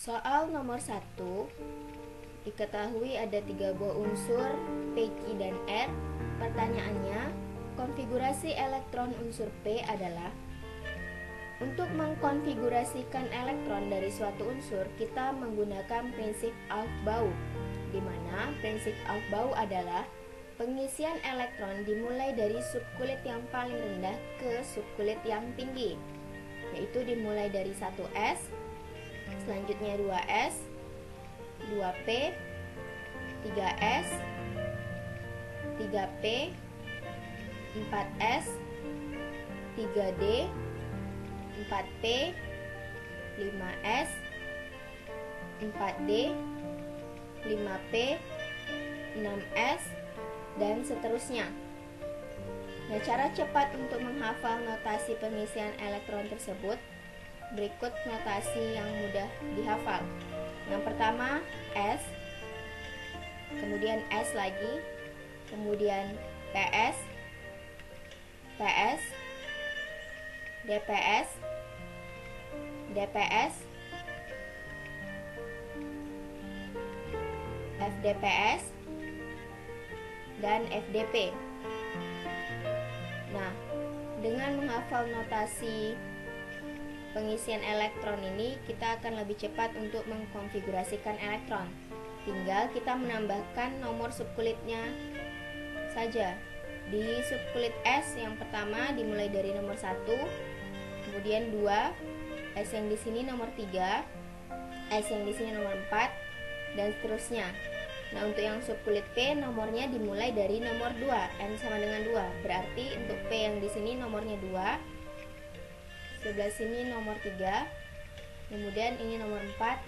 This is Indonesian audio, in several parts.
Soal nomor 1, diketahui ada 3 buah unsur P, Q, dan R. Pertanyaannya, konfigurasi elektron unsur P adalah. Untuk mengkonfigurasikan elektron dari suatu unsur, kita menggunakan prinsip Aufbau, di mana prinsip Aufbau adalah pengisian elektron dimulai dari subkulit yang paling rendah ke subkulit yang tinggi, yaitu dimulai dari 1s, selanjutnya 2s, 2p, 3s, 3p, 4s, 3d, 4p, 5s, 4d, 5p, 6s, dan seterusnya. Nah, cara cepat untuk menghafal notasi pengisian elektron tersebut, berikut notasi yang mudah dihafal. Yang pertama S, kemudian S lagi, kemudian PS, PS, DPS, DPS, FDPS, dan FDP. Nah, dengan menghafal notasi pengisian elektron ini, kita akan lebih cepat untuk mengkonfigurasikan elektron. Tinggal kita menambahkan nomor subkulitnya saja. Di subkulit S yang pertama dimulai dari nomor 1, kemudian 2, S yang di sini nomor 3, S yang di sini nomor 4, dan seterusnya. Nah, untuk yang subkulit P nomornya dimulai dari nomor 2, N sama dengan 2. Berarti untuk P yang di sini nomornya 2, sebelah sini nomor 3, kemudian ini nomor 4,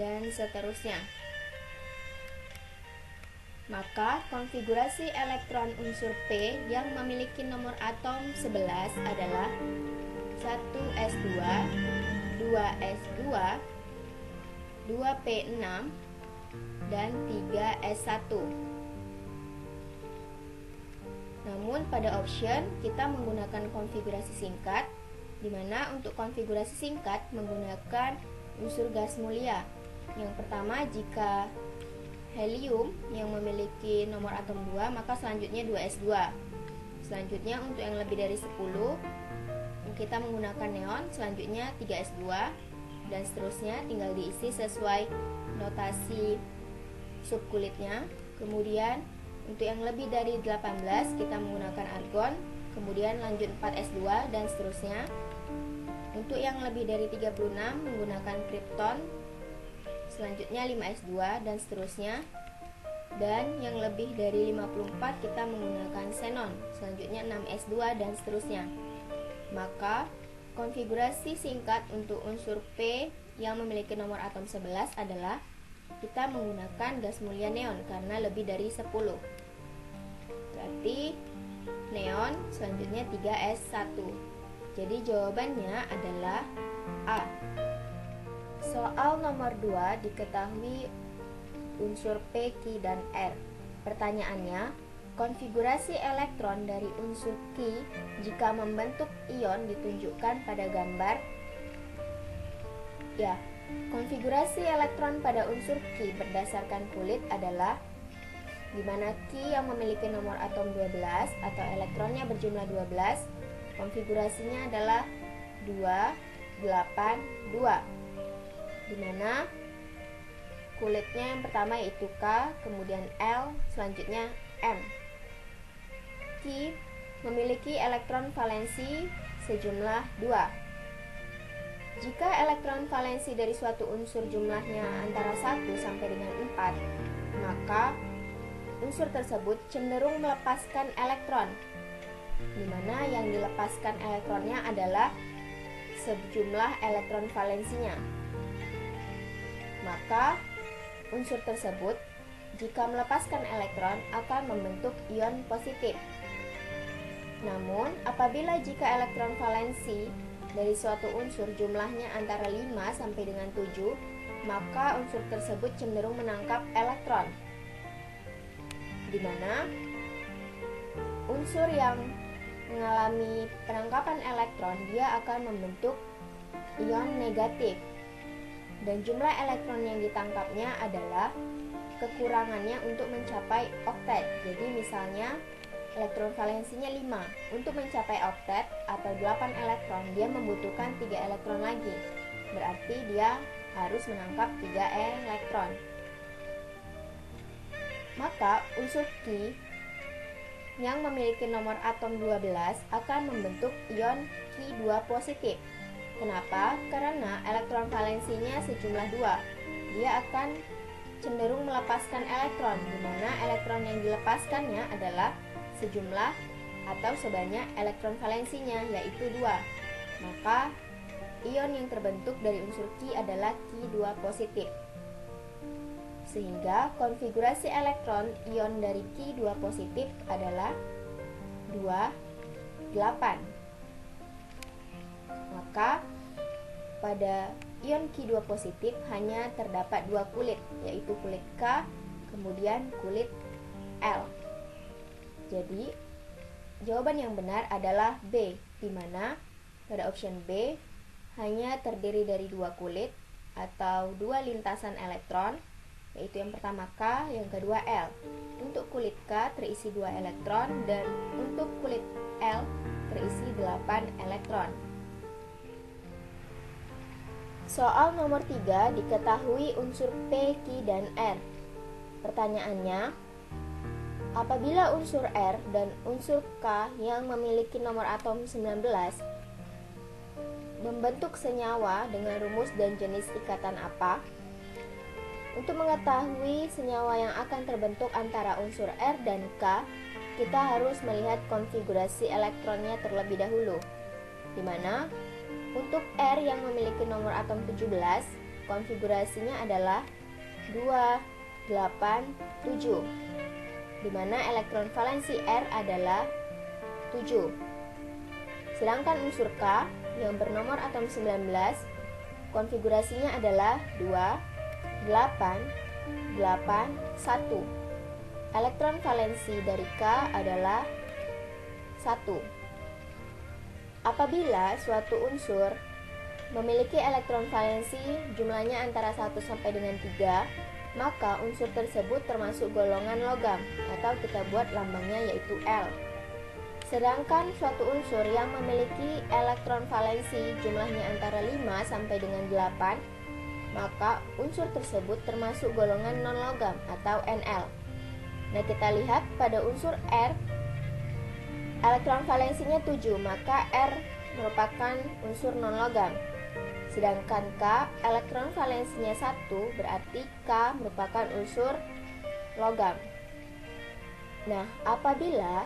dan seterusnya. Maka konfigurasi elektron unsur P yang memiliki nomor atom 11 adalah 1s2, 2s2, 2p6, dan 3s1. Namun pada option kita menggunakan konfigurasi singkat, di mana untuk konfigurasi singkat menggunakan unsur gas mulia. Yang pertama, jika helium yang memiliki nomor atom 2, maka selanjutnya 2s2. Selanjutnya untuk yang lebih dari 10, kita menggunakan neon, selanjutnya 3s2, dan seterusnya, tinggal diisi sesuai notasi subkulitnya. Kemudian untuk yang lebih dari 18 kita menggunakan argon, kemudian lanjut 4s2, dan seterusnya. Untuk yang lebih dari 36 menggunakan krypton, selanjutnya 5s2, dan seterusnya. Dan yang lebih dari 54 kita menggunakan xenon, selanjutnya 6s2, dan seterusnya. Maka konfigurasi singkat untuk unsur P yang memiliki nomor atom 11 adalah kita menggunakan gas mulia neon karena lebih dari 10. Berarti neon, selanjutnya 3s1. Jadi jawabannya adalah A. Soal nomor 2, diketahui unsur P, Q, dan R. Pertanyaannya, konfigurasi elektron dari unsur Q jika membentuk ion ditunjukkan pada gambar. Ya, konfigurasi elektron pada unsur Q berdasarkan kulit adalah di mana Q yang memiliki nomor atom 12 atau elektronnya berjumlah 12, konfigurasinya adalah 2, 8, 2. Di mana kulitnya yang pertama yaitu K, kemudian L, selanjutnya M. Q memiliki elektron valensi sejumlah 2. Jika elektron valensi dari suatu unsur jumlahnya antara 1 sampai dengan 4, maka unsur tersebut cenderung melepaskan elektron, di mana yang dilepaskan elektronnya adalah sejumlah elektron valensinya. Maka unsur tersebut jika melepaskan elektron akan membentuk ion positif. Namun, apabila jika elektron valensi dari suatu unsur jumlahnya antara 5 sampai dengan 7, maka unsur tersebut cenderung menangkap elektron, di mana unsur yang mengalami penangkapan elektron dia akan membentuk ion negatif. dan jumlah elektron yang ditangkapnya adalah kekurangannya untuk mencapai oktet. Jadi misalnya elektron valensinya 5. Untuk mencapai oktet atau 8 elektron, dia membutuhkan 3 elektron lagi. Berarti dia harus menangkap 3 elektron. Maka unsur Ki yang memiliki nomor atom 12 akan membentuk ion Ki2 positif. Kenapa? Karena elektron valensinya sejumlah 2. Dia akan cenderung melepaskan elektron, di mana elektron yang dilepaskannya adalah sejumlah atau sebanyak elektron valensinya, yaitu 2. Maka ion yang terbentuk dari unsur Ki adalah Ki2 positif. Sehingga konfigurasi elektron ion dari Ki2 positif adalah 2, 8. Maka pada ion Ki2 positif hanya terdapat 2 kulit, yaitu kulit K, kemudian kulit L. Jadi jawaban yang benar adalah B, di mana pada option B hanya terdiri dari 2 kulit atau 2 lintasan elektron, yaitu yang pertama K, yang kedua L. Untuk kulit K terisi 2 elektron dan untuk kulit L terisi 8 elektron. Soal nomor 3, diketahui unsur P, Q, dan R. Pertanyaannya, apabila unsur R dan unsur K yang memiliki nomor atom 19 membentuk senyawa dengan rumus dan jenis ikatan apa? Untuk mengetahui senyawa yang akan terbentuk antara unsur R dan K, kita harus melihat konfigurasi elektronnya terlebih dahulu, di mana untuk R yang memiliki nomor atom 17, konfigurasinya adalah 2, 8, 7, di mana elektron valensi R adalah 7. Sedangkan unsur K yang bernomor atom 19, konfigurasinya adalah 2, 8, 8, 1. Elektron valensi dari K adalah 1. Apabila suatu unsur memiliki elektron valensi jumlahnya antara 1 sampai dengan 3, maka unsur tersebut termasuk golongan logam, atau kita buat lambangnya yaitu L. Sedangkan suatu unsur yang memiliki elektron valensi jumlahnya antara 5 sampai dengan 8, maka unsur tersebut termasuk golongan non-logam atau NL. Nah, kita lihat pada unsur R, elektron valensinya 7, maka R merupakan unsur non-logam. Sedangkan K, elektron valensinya 1, berarti K merupakan unsur logam. Nah, apabila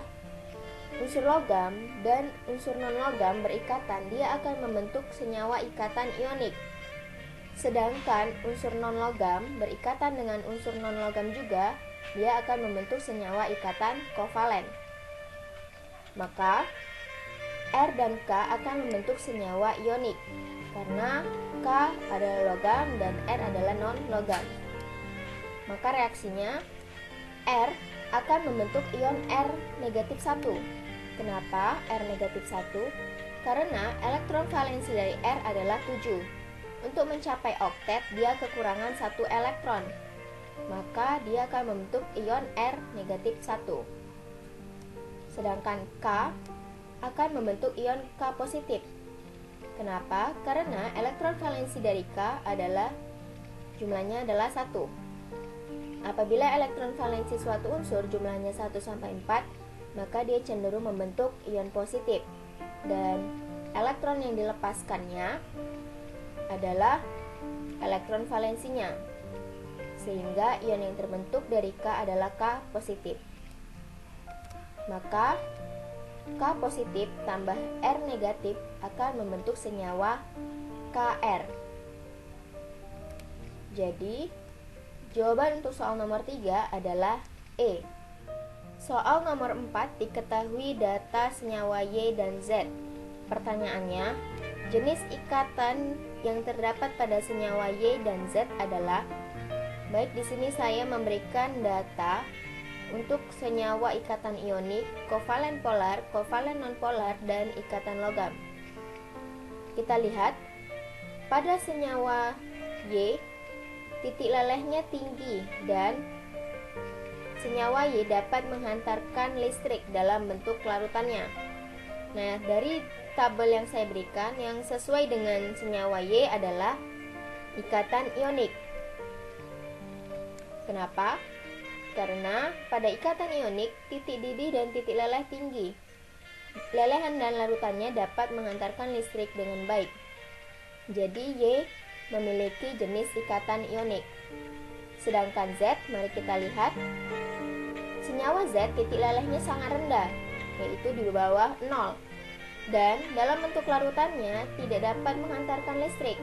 unsur logam dan unsur non-logam berikatan, dia akan membentuk senyawa ikatan ionik. Sedangkan unsur non-logam berikatan dengan unsur non-logam juga, dia akan membentuk senyawa ikatan kovalen. Maka R dan K akan membentuk senyawa ionik karena K adalah logam dan R adalah non-logam. Maka reaksinya R akan membentuk ion R negatif 1. Kenapa R negatif 1? Karena elektron valensi dari R adalah 7. Untuk mencapai oktet, dia kekurangan 1 elektron. Maka dia akan membentuk ion R negatif 1. Sedangkan K akan membentuk ion K positif. Kenapa? Karena elektron valensi dari K adalah jumlahnya adalah 1. Apabila elektron valensi suatu unsur jumlahnya 1 sampai 4, maka dia cenderung membentuk ion positif. Dan elektron yang dilepaskannya adalah elektron valensinya. Sehingga ion yang terbentuk dari K adalah K positif. Maka K positif tambah R negatif akan membentuk senyawa Kr. Jadi jawaban untuk soal nomor 3 adalah E. Soal nomor 4, diketahui data senyawa Y dan Z. Pertanyaannya, jenis ikatan yang terdapat pada senyawa Y dan Z adalah. Baik, di sini saya memberikan data untuk senyawa ikatan ionik, kovalen polar, kovalen nonpolar, dan ikatan logam. Kita lihat pada senyawa Y, titik lelehnya tinggi dan senyawa Y dapat menghantarkan listrik dalam bentuk larutannya. Nah, dari tabel yang saya berikan, yang sesuai dengan senyawa Y adalah ikatan ionik. Kenapa? Karena pada ikatan ionik, titik didih dan titik leleh tinggi. Lelehan dan larutannya dapat menghantarkan listrik dengan baik. Jadi Y memiliki jenis ikatan ionik. Sedangkan Z, mari kita lihat. Senyawa Z titik lelehnya sangat rendah, yaitu di bawah 0. Dan dalam bentuk larutannya tidak dapat menghantarkan listrik.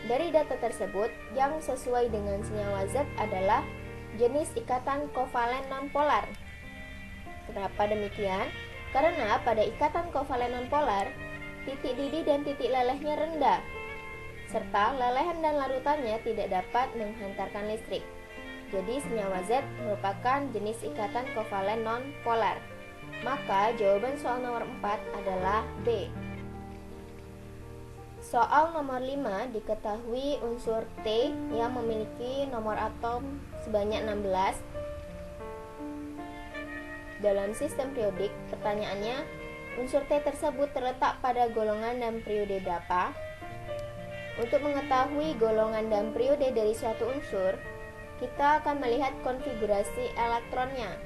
Dari data tersebut, yang sesuai dengan senyawa Z adalah jenis ikatan kovalen nonpolar. Kenapa demikian? Karena pada ikatan kovalen nonpolar, titik didih dan titik lelehnya rendah, serta lelehan dan larutannya tidak dapat menghantarkan listrik. Jadi senyawa Z merupakan jenis ikatan kovalen nonpolar. Maka jawaban soal nomor 4 adalah B. Soal nomor 5, diketahui unsur T yang memiliki nomor atom sebanyak 16 dalam sistem periodik. Pertanyaannya, unsur T tersebut terletak pada golongan dan periode berapa? Untuk mengetahui golongan dan periode dari suatu unsur, kita akan melihat konfigurasi elektronnya,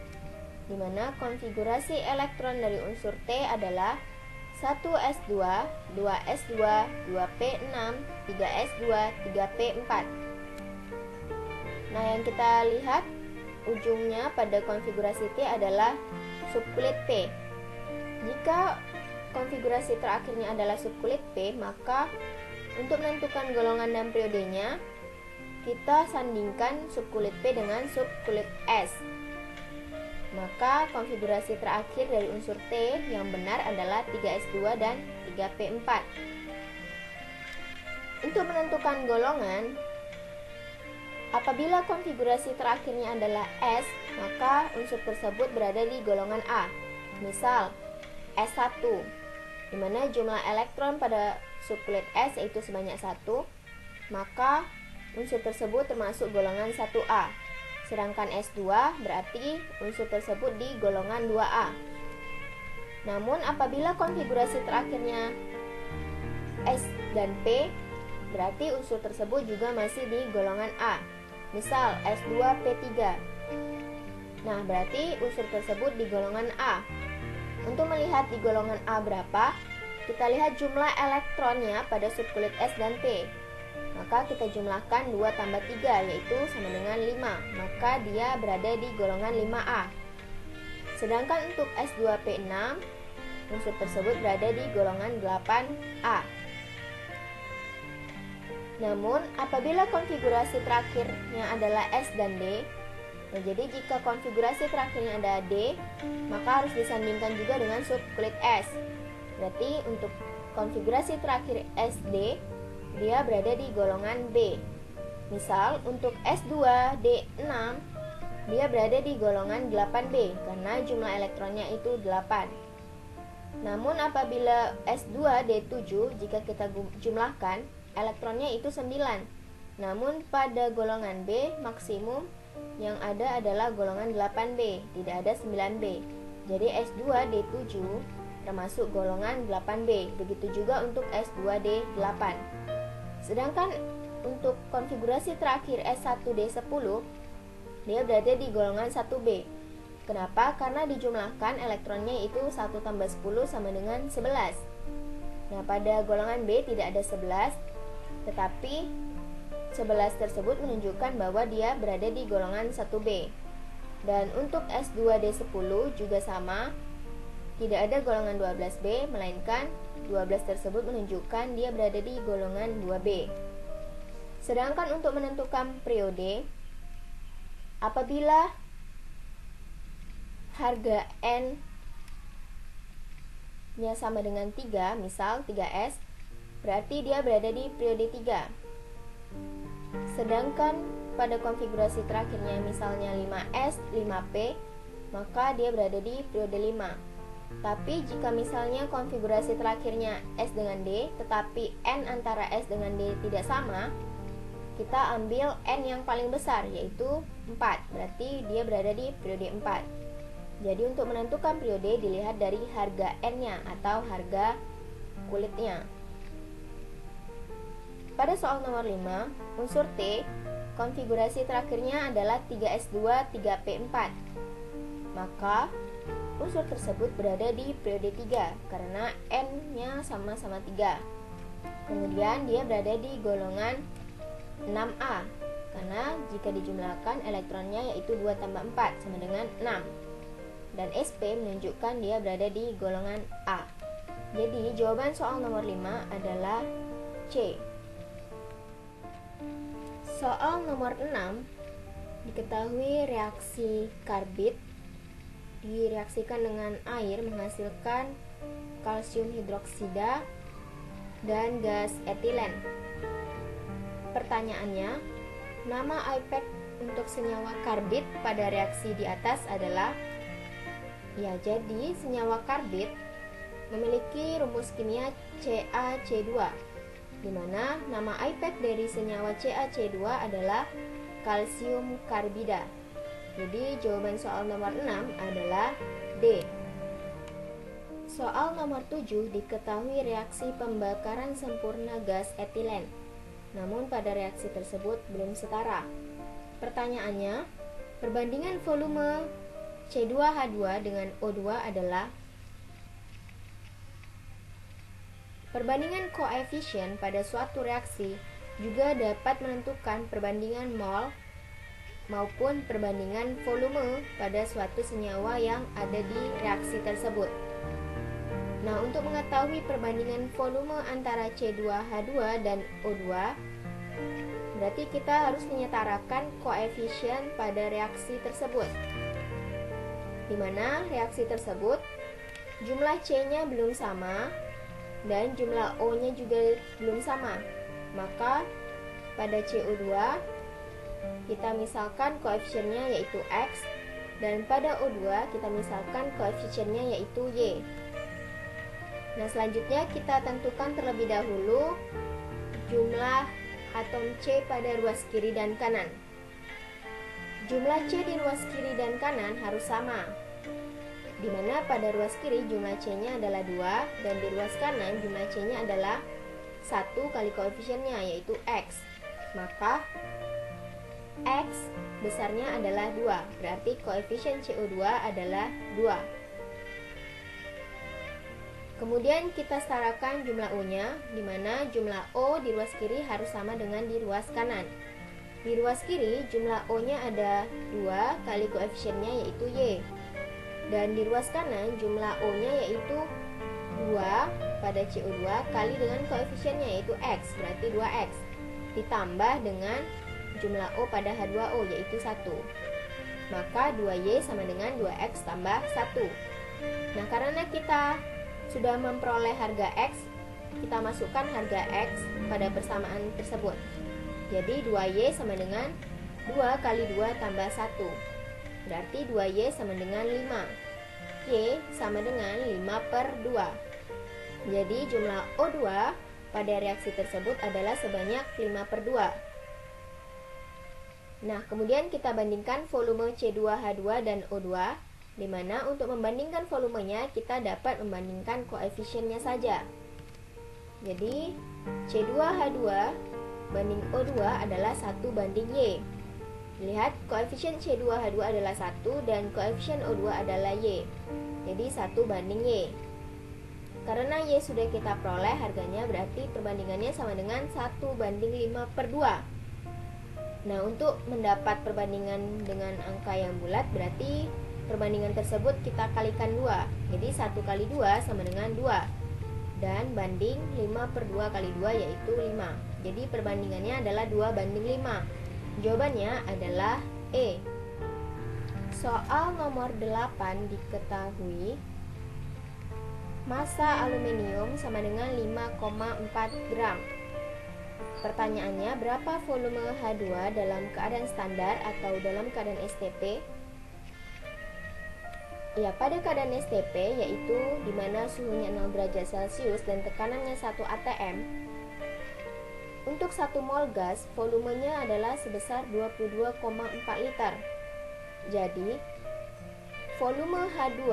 di mana konfigurasi elektron dari unsur T adalah 1s2, 2s2, 2p6, 3s2, 3p4. Nah, yang kita lihat ujungnya pada konfigurasi T adalah subkulit P. Jika konfigurasi terakhirnya adalah subkulit P, maka untuk menentukan golongan dan periodenya, kita sandingkan subkulit P dengan subkulit S. Maka konfigurasi terakhir dari unsur T yang benar adalah 3s2 dan 3p4. Untuk menentukan golongan, apabila konfigurasi terakhirnya adalah S, maka unsur tersebut berada di golongan A. Misal S1, di mana jumlah elektron pada subkulit S yaitu sebanyak 1, maka unsur tersebut termasuk golongan 1A. Sedangkan S2 berarti unsur tersebut di golongan 2A. Namun apabila konfigurasi terakhirnya S dan P, berarti unsur tersebut juga masih di golongan A. Misal S2P3. Nah, berarti unsur tersebut di golongan A. Untuk melihat di golongan A berapa, kita lihat jumlah elektronnya pada subkulit S dan P. Maka kita jumlahkan 2 tambah 3, yaitu sama dengan 5. Maka dia berada di golongan 5A. Sedangkan untuk S2P6, unsur tersebut berada di golongan 8A. Namun, apabila konfigurasi terakhirnya adalah S dan D, nah jadi jika konfigurasi terakhirnya ada D, maka harus disandingkan juga dengan subkulit S. Berarti untuk konfigurasi terakhir SD, dia berada di golongan B. Misal untuk S2D6, dia berada di golongan 8B karena jumlah elektronnya itu 8. Namun apabila S2D7, jika kita jumlahkan, elektronnya itu 9. Namun pada golongan B, maksimum yang ada adalah golongan 8B, tidak ada 9B. Jadi S2D7 termasuk golongan 8B. Begitu juga untuk S2D8. Sedangkan untuk konfigurasi terakhir S1D10, dia berada di golongan 1B. Kenapa? Karena dijumlahkan elektronnya itu 1 tambah 10 sama dengan 11. Nah, pada golongan B tidak ada 11, tetapi 11 tersebut menunjukkan bahwa dia berada di golongan 1B. Dan untuk S2D10 juga sama, tidak ada golongan 12B, melainkan 12 tersebut menunjukkan dia berada di golongan 2B. Sedangkan untuk menentukan periode, apabila harga N-nya sama dengan 3, misal 3S, berarti dia berada di periode 3. Sedangkan pada konfigurasi terakhirnya misalnya 5S, 5P, maka dia berada di periode 5. Tapi jika misalnya konfigurasi terakhirnya S dengan D, tetapi N antara S dengan D tidak sama, kita ambil N yang paling besar, yaitu 4. Berarti dia berada di periode 4. Jadi untuk menentukan periode dilihat dari harga N-nya atau harga kulitnya. Pada soal nomor 5, unsur T, konfigurasi terakhirnya adalah 3S2 3P4. Maka unsur tersebut berada di periode 3 karena N-nya sama-sama 3. Kemudian dia berada di golongan 6A karena jika dijumlahkan elektronnya yaitu 2 tambah 4 sama dengan 6. Dan SP menunjukkan dia berada di golongan A. Jadi jawaban soal nomor 5 adalah C. Soal nomor 6, diketahui reaksi karbit direaksikan dengan air menghasilkan kalsium hidroksida dan gas etilen. Pertanyaannya, nama IUPAC untuk senyawa karbit pada reaksi di atas adalah? Ya, jadi senyawa karbit memiliki rumus kimia CaC2, di mana nama IUPAC dari senyawa CaC2 adalah kalsium karbida. Jadi jawaban soal nomor 6 adalah D. Soal nomor 7, diketahui reaksi pembakaran sempurna gas etilen, namun pada reaksi tersebut belum setara. Pertanyaannya, perbandingan volume C2H2 dengan O2 adalah? Perbandingan koefisien pada suatu reaksi juga dapat menentukan perbandingan mol maupun perbandingan volume pada suatu senyawa yang ada di reaksi tersebut. Nah, untuk mengetahui perbandingan volume antara C2H2 dan O2, berarti kita harus menyetarakan koefisien pada reaksi tersebut, di mana reaksi tersebut jumlah C-nya belum sama dan jumlah O-nya juga belum sama. Maka pada CO2 kita misalkan koefisiennya yaitu X, dan pada O2 kita misalkan koefisiennya yaitu Y. Nah, selanjutnya kita tentukan terlebih dahulu jumlah atom C pada ruas kiri dan kanan. Jumlah C di ruas kiri dan kanan harus sama, di mana pada ruas kiri jumlah C-nya adalah 2 dan di ruas kanan jumlah C-nya adalah 1 kali koefisiennya yaitu X. Maka X besarnya adalah 2, berarti koefisien CO2 adalah 2. Kemudian kita setarakan jumlah O-nya, di mana jumlah O di ruas kiri harus sama dengan di ruas kanan. Di ruas kiri jumlah O-nya ada 2 kali koefisiennya yaitu Y. Dan di ruas kanan jumlah O-nya yaitu 2 pada CO2 kali dengan koefisiennya yaitu X, berarti 2X. Ditambah dengan jumlah O pada H2O yaitu 1. Maka 2Y sama dengan 2X tambah 1. Nah, karena kita sudah memperoleh harga X, kita masukkan harga X pada persamaan tersebut. Jadi 2Y sama dengan 2 kali 2 tambah 1. Berarti 2Y sama dengan 5. Y sama dengan 5/2. Jadi jumlah O2 pada reaksi tersebut adalah sebanyak 5/2. Nah, kemudian kita bandingkan volume C2H2 dan O2, di mana untuk membandingkan volumenya kita dapat membandingkan koefisiennya saja. Jadi C2H2 banding O2 adalah 1 banding Y. Lihat, koefisien C2H2 adalah 1 dan koefisien O2 adalah Y. Jadi 1 banding Y. Karena Y sudah kita peroleh harganya, berarti perbandingannya sama dengan 1 banding 5/2. Nah, untuk mendapat perbandingan dengan angka yang bulat, berarti perbandingan tersebut kita kalikan 2. Jadi 1 kali 2 sama dengan 2. Dan banding 5/2 kali 2 yaitu 5. Jadi perbandingannya adalah 2 banding 5. Jawabannya adalah E. Soal nomor 8, diketahui massa aluminium sama dengan 5,4 gram. Pertanyaannya, berapa volume H2 dalam keadaan standar atau dalam keadaan STP? Ya, pada keadaan STP, yaitu di mana suhunya 0 derajat Celcius dan tekanannya 1 atm, Untuk 1 mol gas, volumenya adalah sebesar 22,4 liter. Jadi, volume H2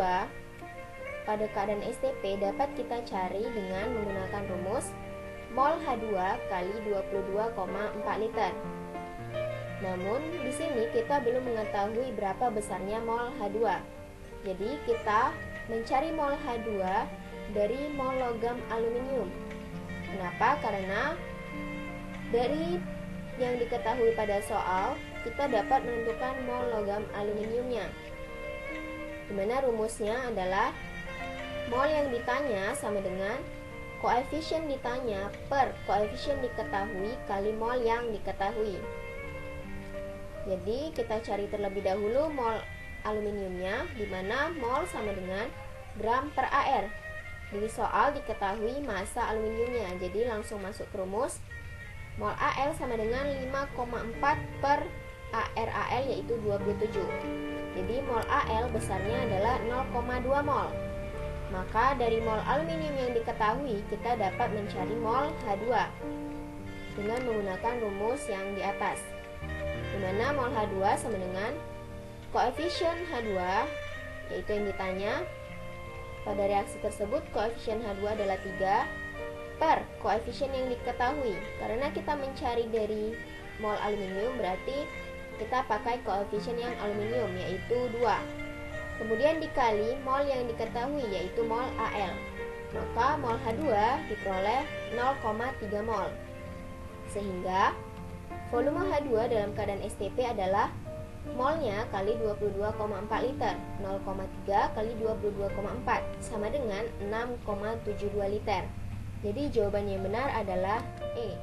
pada keadaan STP dapat kita cari dengan menggunakan rumus mol H2 kali 22,4 liter. Namun, di sini kita belum mengetahui berapa besarnya mol H2. Jadi, kita mencari mol H2 dari mol logam aluminium. Kenapa? Karena dari yang diketahui pada soal, kita dapat menentukan mol logam aluminiumnya. Dimana rumusnya adalah mol yang ditanya sama dengan koefisien ditanya per koefisien diketahui kali mol yang diketahui. Jadi kita cari terlebih dahulu mol aluminiumnya, dimana mol sama dengan gram per AR. Di soal diketahui massa aluminiumnya, jadi langsung masuk ke rumus. Mol Al sama dengan 5,4 per AR yaitu 27. Jadi mol Al besarnya adalah 0,2 mol. Maka dari mol aluminium yang diketahui kita dapat mencari mol H2 dengan menggunakan rumus yang di atas. Di mana mol H2 sama dengan koefisien H2 yaitu yang ditanya. Pada reaksi tersebut koefisien H2 adalah 3 per koefisien yang diketahui. Karena kita mencari dari mol aluminium, berarti kita pakai koefisien yang aluminium yaitu 2. Kemudian dikali mol yang diketahui yaitu mol Al. Maka mol H2 diperoleh 0,3 mol. Sehingga volume H2 dalam keadaan STP adalah molnya kali 22,4 liter. 0,3 kali 22,4 sama dengan 6,72 liter. Jadi jawaban yang benar adalah E.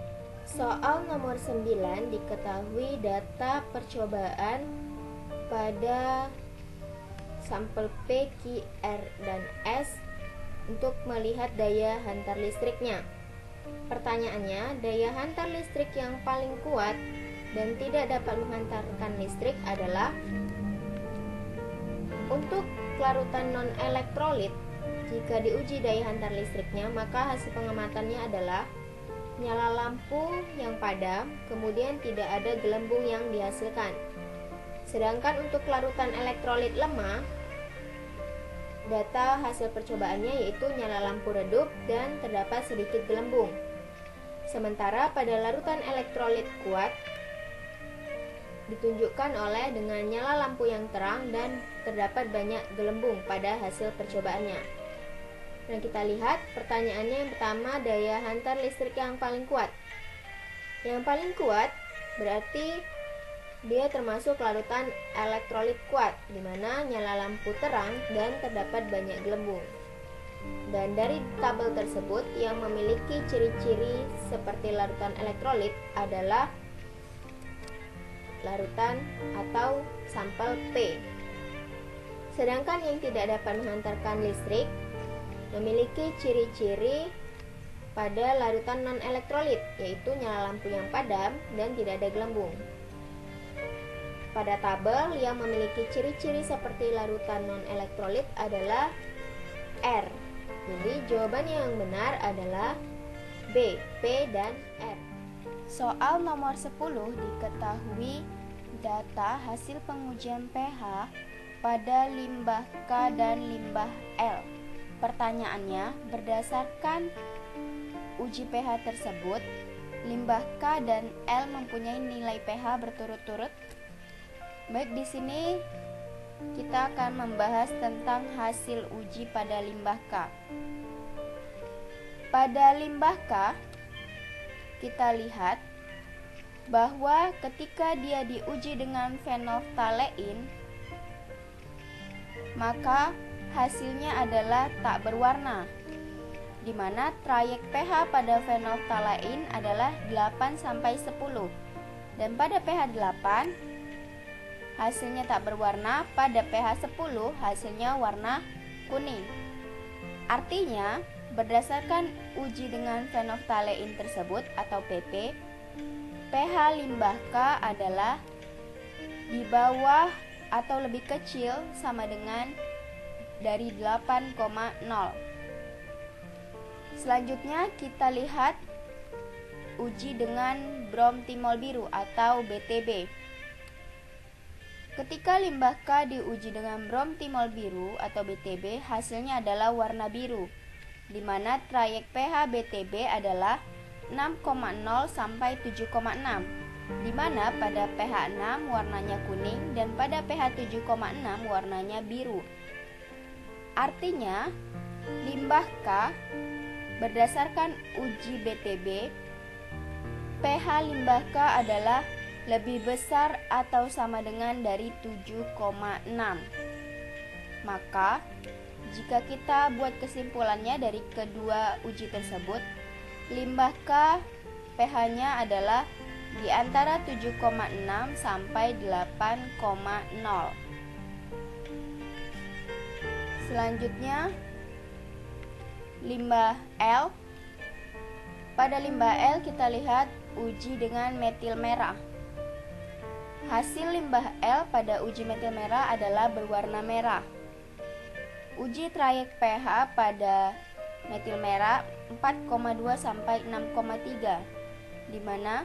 Soal nomor 9, diketahui data percobaan pada sampel P, Q, R, dan S untuk melihat daya hantar listriknya. Pertanyaannya, daya hantar listrik yang paling kuat dan tidak dapat menghantarkan listrik adalah untuk larutan non-elektrolit. Jika diuji daya hantar listriknya, maka hasil pengamatannya adalah nyala lampu yang padam, kemudian tidak ada gelembung yang dihasilkan. Sedangkan untuk larutan elektrolit lemah, data hasil percobaannya yaitu nyala lampu redup dan terdapat sedikit gelembung. Sementara pada larutan elektrolit kuat ditunjukkan oleh dengan nyala lampu yang terang dan terdapat banyak gelembung pada hasil percobaannya. Nah, kita lihat pertanyaannya yang pertama, daya hantar listrik yang paling kuat. Yang paling kuat berarti dia termasuk larutan elektrolit kuat, di mana nyala lampu terang dan terdapat banyak gelembung. Dan dari tabel tersebut yang memiliki ciri-ciri seperti larutan elektrolit adalah larutan atau sampel P. Sedangkan yang tidak dapat menghantarkan listrik memiliki ciri-ciri pada larutan non-elektrolit, yaitu nyala lampu yang padam dan tidak ada gelembung. Pada tabel yang memiliki ciri-ciri seperti larutan non-elektrolit adalah R. Jadi jawaban yang benar adalah B, P dan R. Soal nomor 10, diketahui data hasil pengujian pH pada limbah K dan limbah L. Pertanyaannya, berdasarkan uji pH tersebut, limbah K dan L mempunyai nilai pH berturut-turut. Baik, di sini kita akan membahas tentang hasil uji pada limbah K. Pada limbah K, kita lihat bahwa ketika dia diuji dengan fenoftalein, maka hasilnya adalah tak berwarna, di mana trayek pH pada fenoftalein adalah 8-10, dan pada pH 8 hasilnya tak berwarna, pada pH 10 hasilnya warna kuning. Artinya, berdasarkan uji dengan fenoftalein tersebut atau PP, pH limbah K adalah di bawah atau lebih kecil sama dengan dari 8,0. Selanjutnya kita lihat uji dengan bromtimol biru atau BTB. Ketika limbah K diuji dengan bromtimol biru atau BTB, hasilnya adalah warna biru, di mana trayek pH BTB adalah 6,0 sampai 7,6, di mana pada pH 6 warnanya kuning dan pada pH 7,6 warnanya biru. Artinya, limbah K berdasarkan uji BTB, pH limbah K adalah lebih besar atau sama dengan dari 7,6. Maka, jika kita buat kesimpulannya dari kedua uji tersebut, limbah K pH-nya adalah di antara 7,6 sampai 8,0. Selanjutnya, limbah L. Pada limbah L kita lihat uji dengan metil merah. Hasil limbah L pada uji metil merah adalah berwarna merah. Uji trayek pH pada metil merah 4,2 sampai 6,3, di mana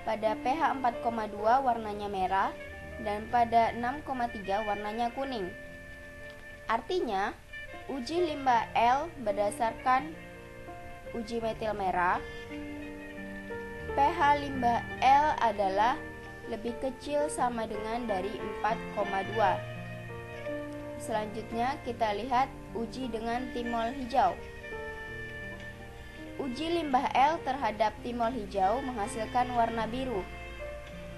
pada pH 4,2 warnanya merah dan pada 6,3 warnanya kuning. Artinya, uji limbah L berdasarkan uji metil merah, pH limbah L adalah lebih kecil sama dengan dari 4,2. Selanjutnya kita lihat uji dengan timol hijau. Uji limbah L terhadap timol hijau menghasilkan warna biru,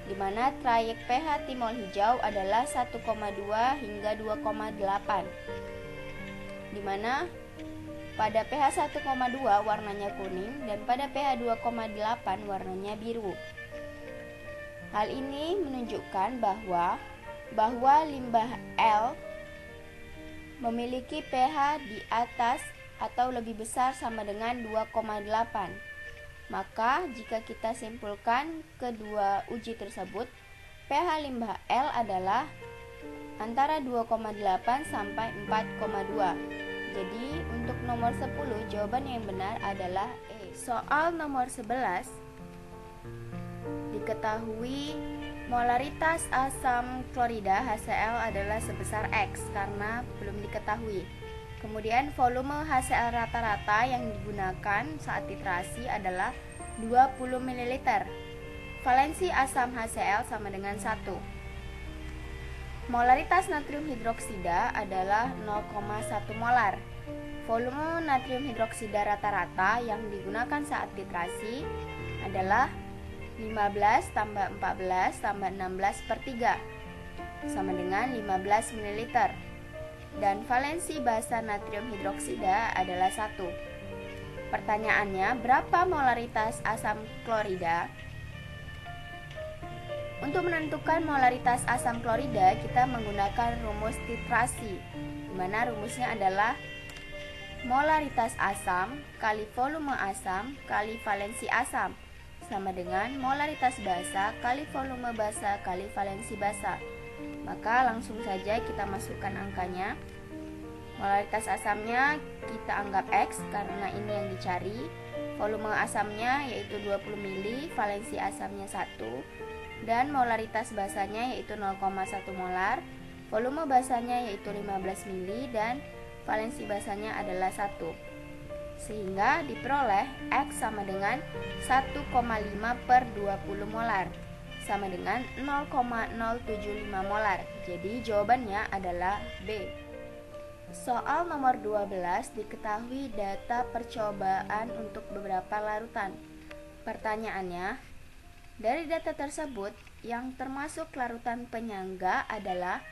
di mana trayek pH timol hijau adalah 1,2 hingga 2,8, di mana pada pH 1,2 warnanya kuning dan pada pH 2,8 warnanya biru. Hal ini menunjukkan bahwa limbah L memiliki pH di atas atau lebih besar sama dengan 2,8. Maka jika kita simpulkan kedua uji tersebut, pH limbah L adalah antara 2,8 sampai 4,2. Jadi untuk nomor 10 jawaban yang benar adalah E. Soal nomor 11. Diketahui molaritas asam klorida HCl adalah sebesar X karena belum diketahui. Kemudian volume HCl rata-rata yang digunakan saat titrasi adalah 20 ml. Valensi asam HCl sama dengan 1. Molaritas natrium hidroksida adalah 0,1 molar. Volume natrium hidroksida rata-rata yang digunakan saat titrasi adalah 15 tambah 14 tambah 16 per 3 sama dengan 15 ml. Dan valensi basa natrium hidroksida adalah 1. Pertanyaannya, berapa molaritas asam klorida? Untuk menentukan molaritas asam klorida, kita menggunakan rumus titrasi, di mana rumusnya adalah molaritas asam kali volume asam kali valensi asam sama dengan molaritas basa kali volume basa kali valensi basa. Maka langsung saja kita masukkan angkanya. Molaritas asamnya kita anggap X karena ini yang dicari. Volume asamnya yaitu 20 ml, valensi asamnya 1. Dan molaritas basanya yaitu 0,1 molar. Volume basanya yaitu 15 ml dan valensi basanya adalah 1. Sehingga diperoleh X sama dengan 1,5 per 20 molar sama dengan 0,075 molar. Jadi jawabannya adalah B. Soal nomor 12, diketahui data percobaan untuk beberapa larutan. Pertanyaannya, dari data tersebut yang termasuk larutan penyangga adalah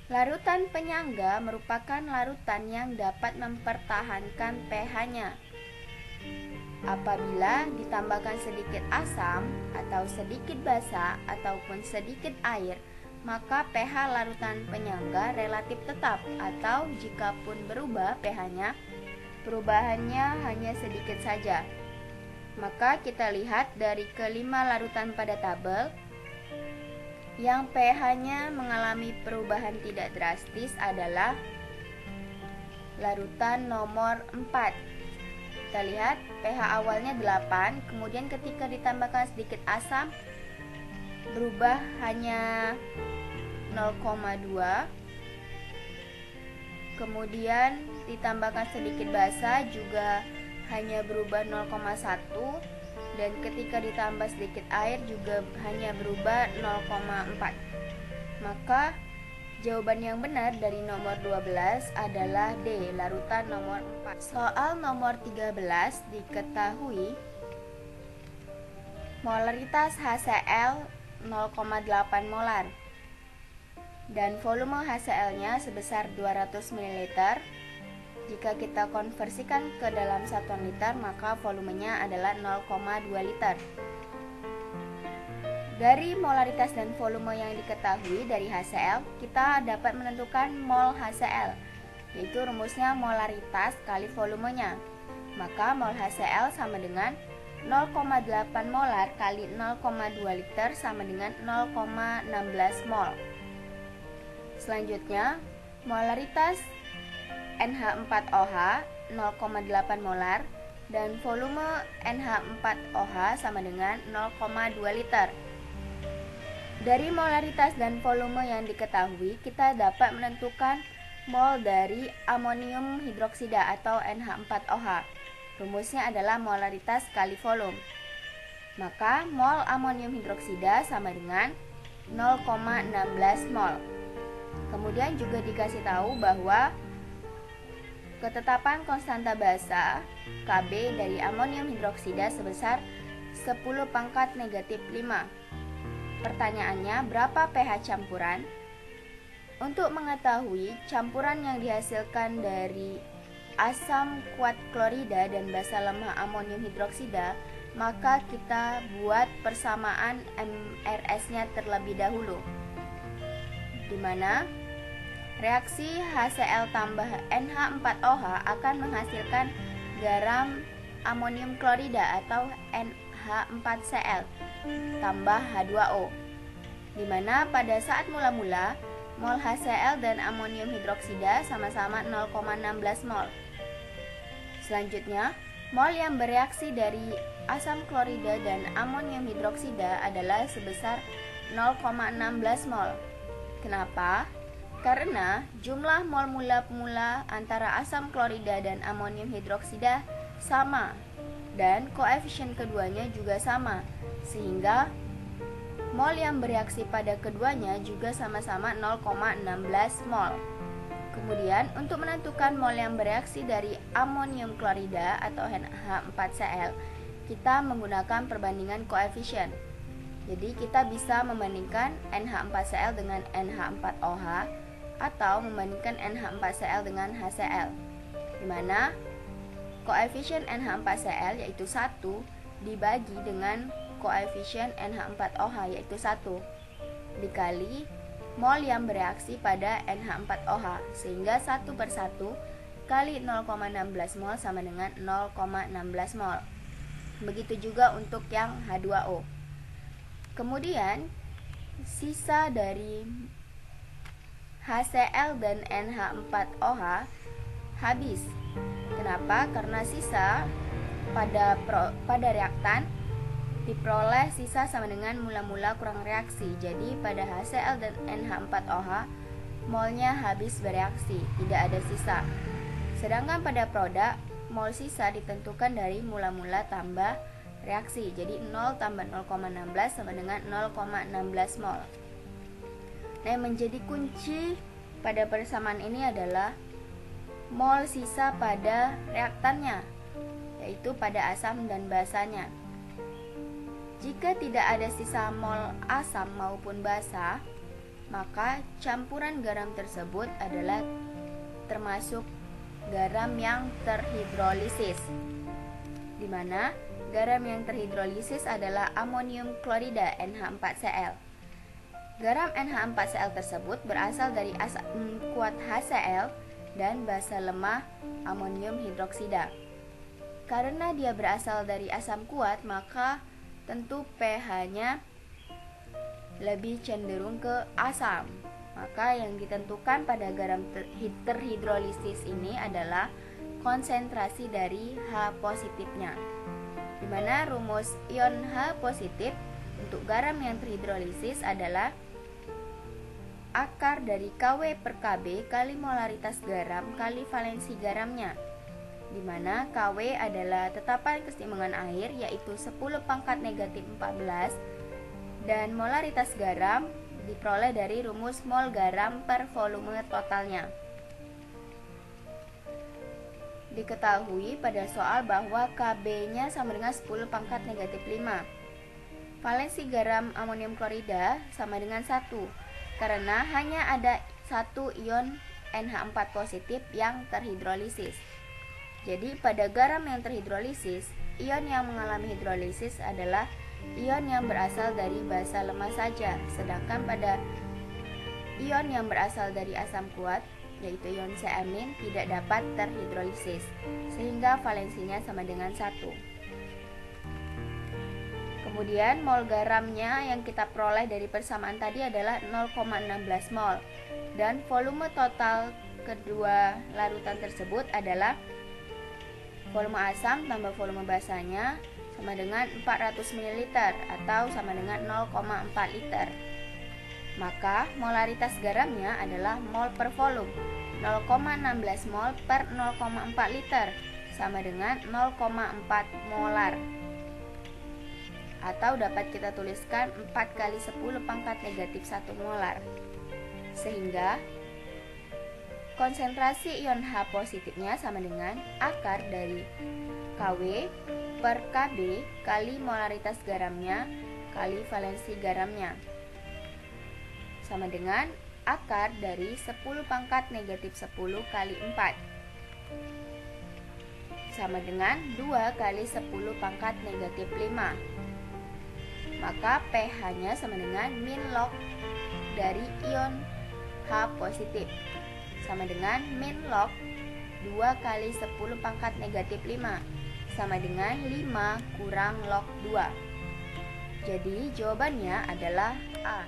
larutan penyangga merupakan larutan yang dapat mempertahankan pH-nya. Apabila ditambahkan sedikit asam atau sedikit basa ataupun sedikit air, maka pH larutan penyangga relatif tetap, atau jikapun berubah pH-nya, perubahannya hanya sedikit saja. Maka kita lihat dari kelima larutan pada tabel, yang pH-nya mengalami perubahan tidak drastis adalah larutan nomor 4. kita lihat pH awalnya 8, kemudian ketika ditambahkan sedikit asam berubah hanya 0,2, kemudian ditambahkan sedikit basa juga hanya berubah 0,1, dan ketika ditambah sedikit air juga hanya berubah 0,4. Maka jawaban yang benar dari nomor 12 adalah D, larutan nomor 4. Soal nomor 13, diketahui molaritas HCl 0,8 molar dan volume HCl-nya sebesar 200 ml. Jika kita konversikan ke dalam satuan liter, maka volumenya adalah 0,2 liter. Dari molaritas dan volume yang diketahui dari HCl, kita dapat menentukan mol HCl, yaitu rumusnya molaritas kali volumenya. Maka mol HCl sama dengan 0,8 molar kali 0,2 liter sama dengan 0,16 mol. Selanjutnya, molaritas NH4OH 0,8 molar dan volume NH4OH sama dengan 0,2 liter. Dari molaritas dan volume yang diketahui, kita dapat menentukan mol dari amonium hidroksida atau NH4OH. Rumusnya adalah molaritas kali volume. Maka mol amonium hidroksida sama dengan 0,16 mol. Kemudian juga dikasih tahu bahwa ketetapan konstanta basa Kb dari amonium hidroksida sebesar 10⁻⁵. Pertanyaannya, berapa pH campuran? Untuk mengetahui campuran yang dihasilkan dari asam kuat klorida dan basa lemah amonium hidroksida, maka kita buat persamaan MRS-nya terlebih dahulu, di mana reaksi HCl tambah NH4OH akan menghasilkan garam amonium klorida atau NH4Cl tambah H2O, di mana pada saat mula-mula mol HCl dan amonium hidroksida sama-sama 0,16 mol. Selanjutnya, mol yang bereaksi dari asam klorida dan amonium hidroksida adalah sebesar 0,16 mol. Kenapa? Karena jumlah mol mula antara asam klorida dan amonium hidroksida sama dan koefisien keduanya juga sama, sehingga mol yang bereaksi pada keduanya juga sama-sama 0,16 mol. Kemudian untuk menentukan mol yang bereaksi dari amonium klorida atau NH4Cl, kita menggunakan perbandingan koefisien. Jadi kita bisa membandingkan NH4Cl dengan NH4OH atau membandingkan NH4Cl dengan HCl, di mana koefisien NH4Cl yaitu 1 dibagi dengan koefisien NH4OH yaitu 1 dikali mol yang bereaksi pada NH4OH, sehingga 1/1 kali 0,16 mol sama dengan 0,16 mol. Begitu juga untuk yang H2O. Kemudian sisa dari HCl dan NH4OH habis. Kenapa? Karena sisa pada reaktan diperoleh sisa sama dengan mula-mula kurang reaksi. Jadi pada HCl dan NH4OH molnya habis bereaksi, tidak ada sisa. Sedangkan pada produk, mol sisa ditentukan dari mula-mula tambah reaksi. Jadi 0 tambah 0,16 sama dengan 0,16 mol. Nah, yang menjadi kunci pada persamaan ini adalah mol sisa pada reaktannya, yaitu pada asam dan basanya. Jika tidak ada sisa mol asam maupun basa, maka campuran garam tersebut adalah termasuk garam yang terhidrolisis, di mana garam yang terhidrolisis adalah amonium klorida NH4Cl. Garam NH4Cl tersebut berasal dari asam kuat HCl dan basa lemah amonium hidroksida. Karena dia berasal dari asam kuat, maka tentu pH-nya lebih cenderung ke asam. Maka yang ditentukan pada garam terhidrolisis ini adalah konsentrasi dari H positifnya. Di mana rumus ion H positif untuk garam yang terhidrolisis adalah akar dari Kw per Kb kali molaritas garam kali valensi garamnya, di mana Kw adalah tetapan keseimbangan air yaitu 10 pangkat negatif 14 dan molaritas garam diperoleh dari rumus mol garam per volume totalnya. Diketahui pada soal bahwa Kb-nya sama dengan 10 pangkat negatif 5. Valensi garam amonium klorida sama dengan 1 karena hanya ada satu ion NH4 positif yang terhidrolisis. Jadi pada garam yang terhidrolisis, ion yang mengalami hidrolisis adalah ion yang berasal dari basa lemah saja, sedangkan pada ion yang berasal dari asam kuat yaitu ion C-amin tidak dapat terhidrolisis, sehingga valensinya sama dengan 1. Kemudian mol garamnya yang kita peroleh dari persamaan tadi adalah 0,16 mol, dan volume total kedua larutan tersebut adalah volume asam tambah volume basanya sama dengan 400 ml atau sama dengan 0,4 liter. Maka molaritas garamnya adalah mol per volume, 0,16 mol per 0,4 liter sama dengan 0,4 molar. Atau dapat kita tuliskan 4 kali 10 pangkat negatif 1 molar. Sehingga konsentrasi ion H positifnya sama dengan akar dari Kw per Kb kali molaritas garamnya kali valensi garamnya, sama dengan akar dari 10 pangkat negatif 10 kali 4 sama dengan 2 kali 10 pangkat negatif 5. Maka pH-nya sama dengan min log dari ion H positif sama dengan min log 2 kali 10 pangkat negatif 5 sama dengan 5 kurang log 2. Jadi jawabannya adalah A.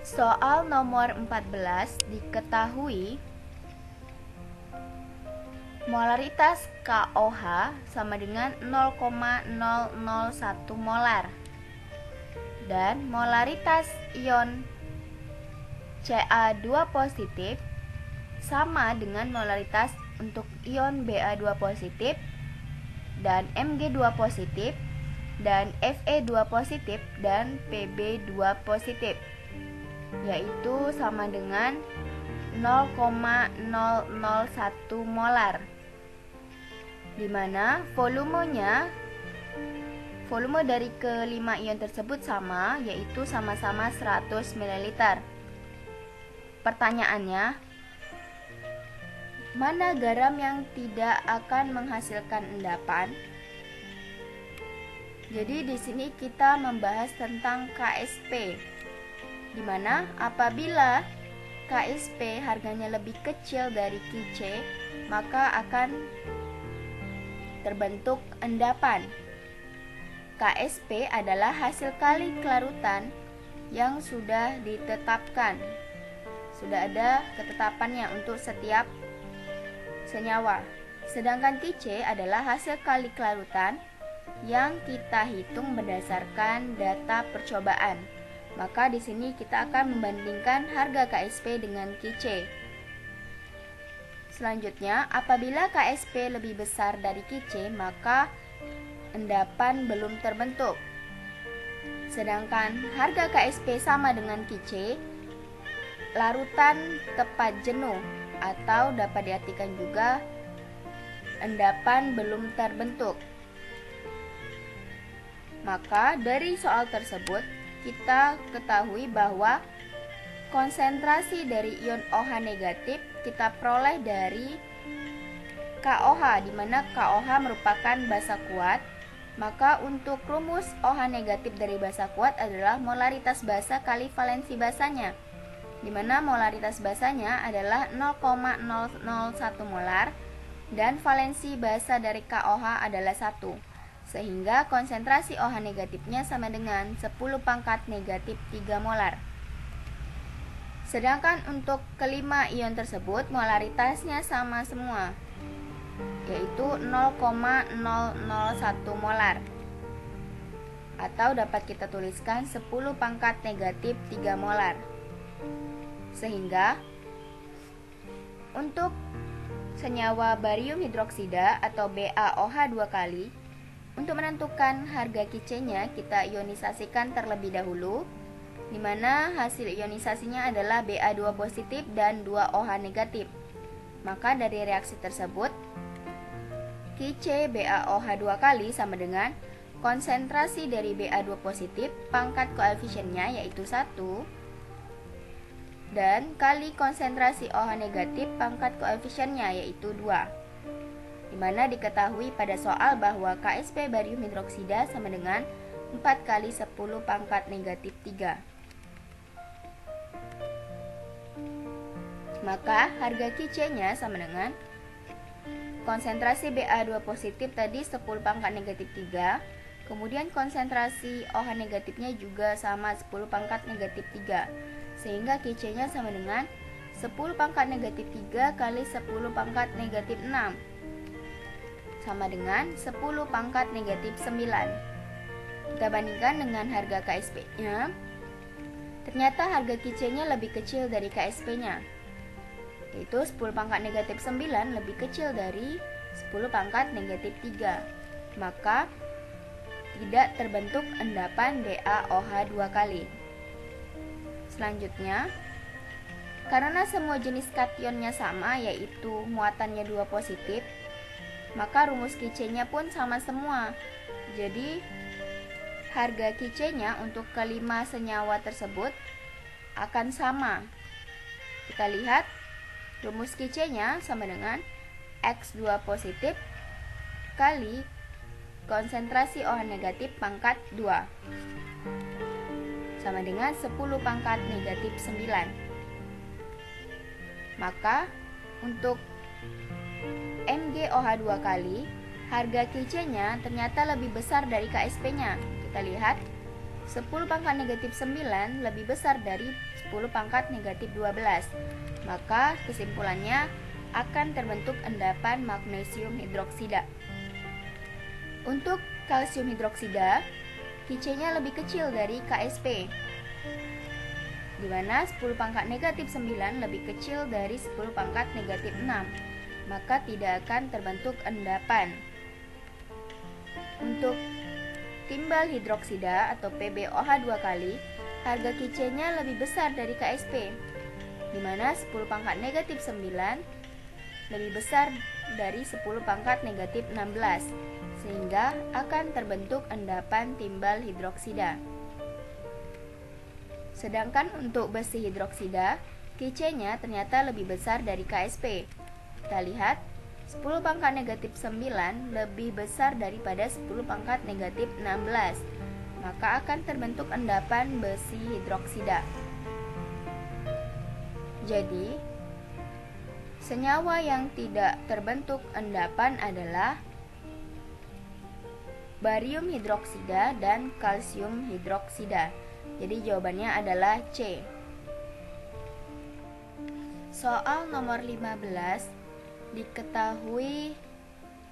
Soal nomor 14 diketahui molaritas KOH sama dengan 0,001 molar dan molaritas ion Ca2 positif sama dengan molaritas untuk ion Ba2 positif dan Mg2 positif dan Fe2 positif dan Pb2 positif, yaitu sama dengan 0,001 molar, di mana volume dari kelima ion tersebut sama, yaitu sama-sama 100 ml. Pertanyaannya, mana garam yang tidak akan menghasilkan endapan? Jadi di sini kita membahas tentang KSP, di mana apabila KSP harganya lebih kecil dari KC, maka akan terbentuk endapan. KSP adalah hasil kali kelarutan yang sudah ditetapkan. Sudah ada ketetapannya untuk setiap senyawa. Sedangkan KC adalah hasil kali kelarutan yang kita hitung berdasarkan data percobaan. Maka di sini kita akan membandingkan harga KSP dengan KC. Selanjutnya, apabila KSP lebih besar dari KC, maka endapan belum terbentuk. Sedangkan harga KSP sama dengan KC, larutan tepat jenuh, atau dapat diartikan juga endapan belum terbentuk. Maka dari soal tersebut kita ketahui bahwa konsentrasi dari ion OH negatif kita peroleh dari KOH, di mana KOH merupakan basa kuat. Maka untuk rumus OH negatif dari basa kuat adalah molaritas basa kali valensi basanya, di mana molaritas basanya adalah 0,001 molar dan valensi basa dari KOH adalah 1, sehingga konsentrasi OH negatifnya sama dengan 10 pangkat negatif 3 molar. Sedangkan untuk kelima ion tersebut molaritasnya sama semua, yaitu 0,001 molar. Atau dapat kita tuliskan 10 pangkat negatif 3 molar. Sehingga untuk senyawa barium hidroksida atau BaOH 2 kali, untuk menentukan harga Ki-nya kita ionisasikan terlebih dahulu, di mana hasil ionisasinya adalah Ba2 positif dan 2OH negatif. Maka dari reaksi tersebut, Ki-C BaOH 2 kali sama dengan konsentrasi dari Ba2 positif pangkat koefisiennya yaitu 1 dan kali konsentrasi OH negatif pangkat koefisiennya yaitu 2. Dimana diketahui pada soal bahwa KSP barium hidroksida sama dengan 4 kali 10 pangkat negatif 3. Maka harga Ki-nya sama dengan konsentrasi Ba2 positif tadi 10 pangkat negatif 3, kemudian konsentrasi OH negatifnya juga sama 10 pangkat negatif 3, sehingga Ki-nya sama dengan 10 pangkat negatif 3 kali 10 pangkat negatif 6 sama dengan 10 pangkat negatif 9. Kita bandingkan dengan harga KSP-nya, ternyata harga Ki-nya lebih kecil dari KSP-nya, yaitu 10 pangkat negatif 9 lebih kecil dari 10 pangkat negatif 3. Maka tidak terbentuk endapan BaOH 2 kali. Selanjutnya, karena semua jenis kationnya sama, yaitu muatannya 2 positif, maka rumus Ki-nya pun sama semua. Jadi, harga Ki-nya untuk kelima senyawa tersebut akan sama. Kita lihat, rumus Ki-nya sama dengan X2 positif kali konsentrasi OH negatif pangkat 2 sama dengan 10 pangkat negatif 9. Maka untuk MgOH 2 kali, harga Ki-nya ternyata lebih besar dari KSP-nya. Kita lihat, 10 pangkat negatif 9 lebih besar dari 10 pangkat negatif 12. Maka kesimpulannya akan terbentuk endapan magnesium hidroksida. Untuk kalsium hidroksida, Ki-nya lebih kecil dari KSP, di mana 10 pangkat negatif 9 lebih kecil dari 10 pangkat negatif 6, maka tidak akan terbentuk endapan. Untuk timbal hidroksida atau PbOH 2 kali, harga Ki-nya lebih besar dari KSP, di mana 10 pangkat negatif 9 lebih besar dari 10 pangkat negatif 16, sehingga akan terbentuk endapan timbal hidroksida. Sedangkan untuk besi hidroksida, Ki-nya ternyata lebih besar dari KSP. Kita lihat, 10 pangkat negatif 9 lebih besar daripada 10 pangkat negatif 16, maka akan terbentuk endapan besi hidroksida. Jadi, senyawa yang tidak terbentuk endapan adalah barium hidroksida dan kalsium hidroksida. Jadi jawabannya adalah C. Soal nomor 15, diketahui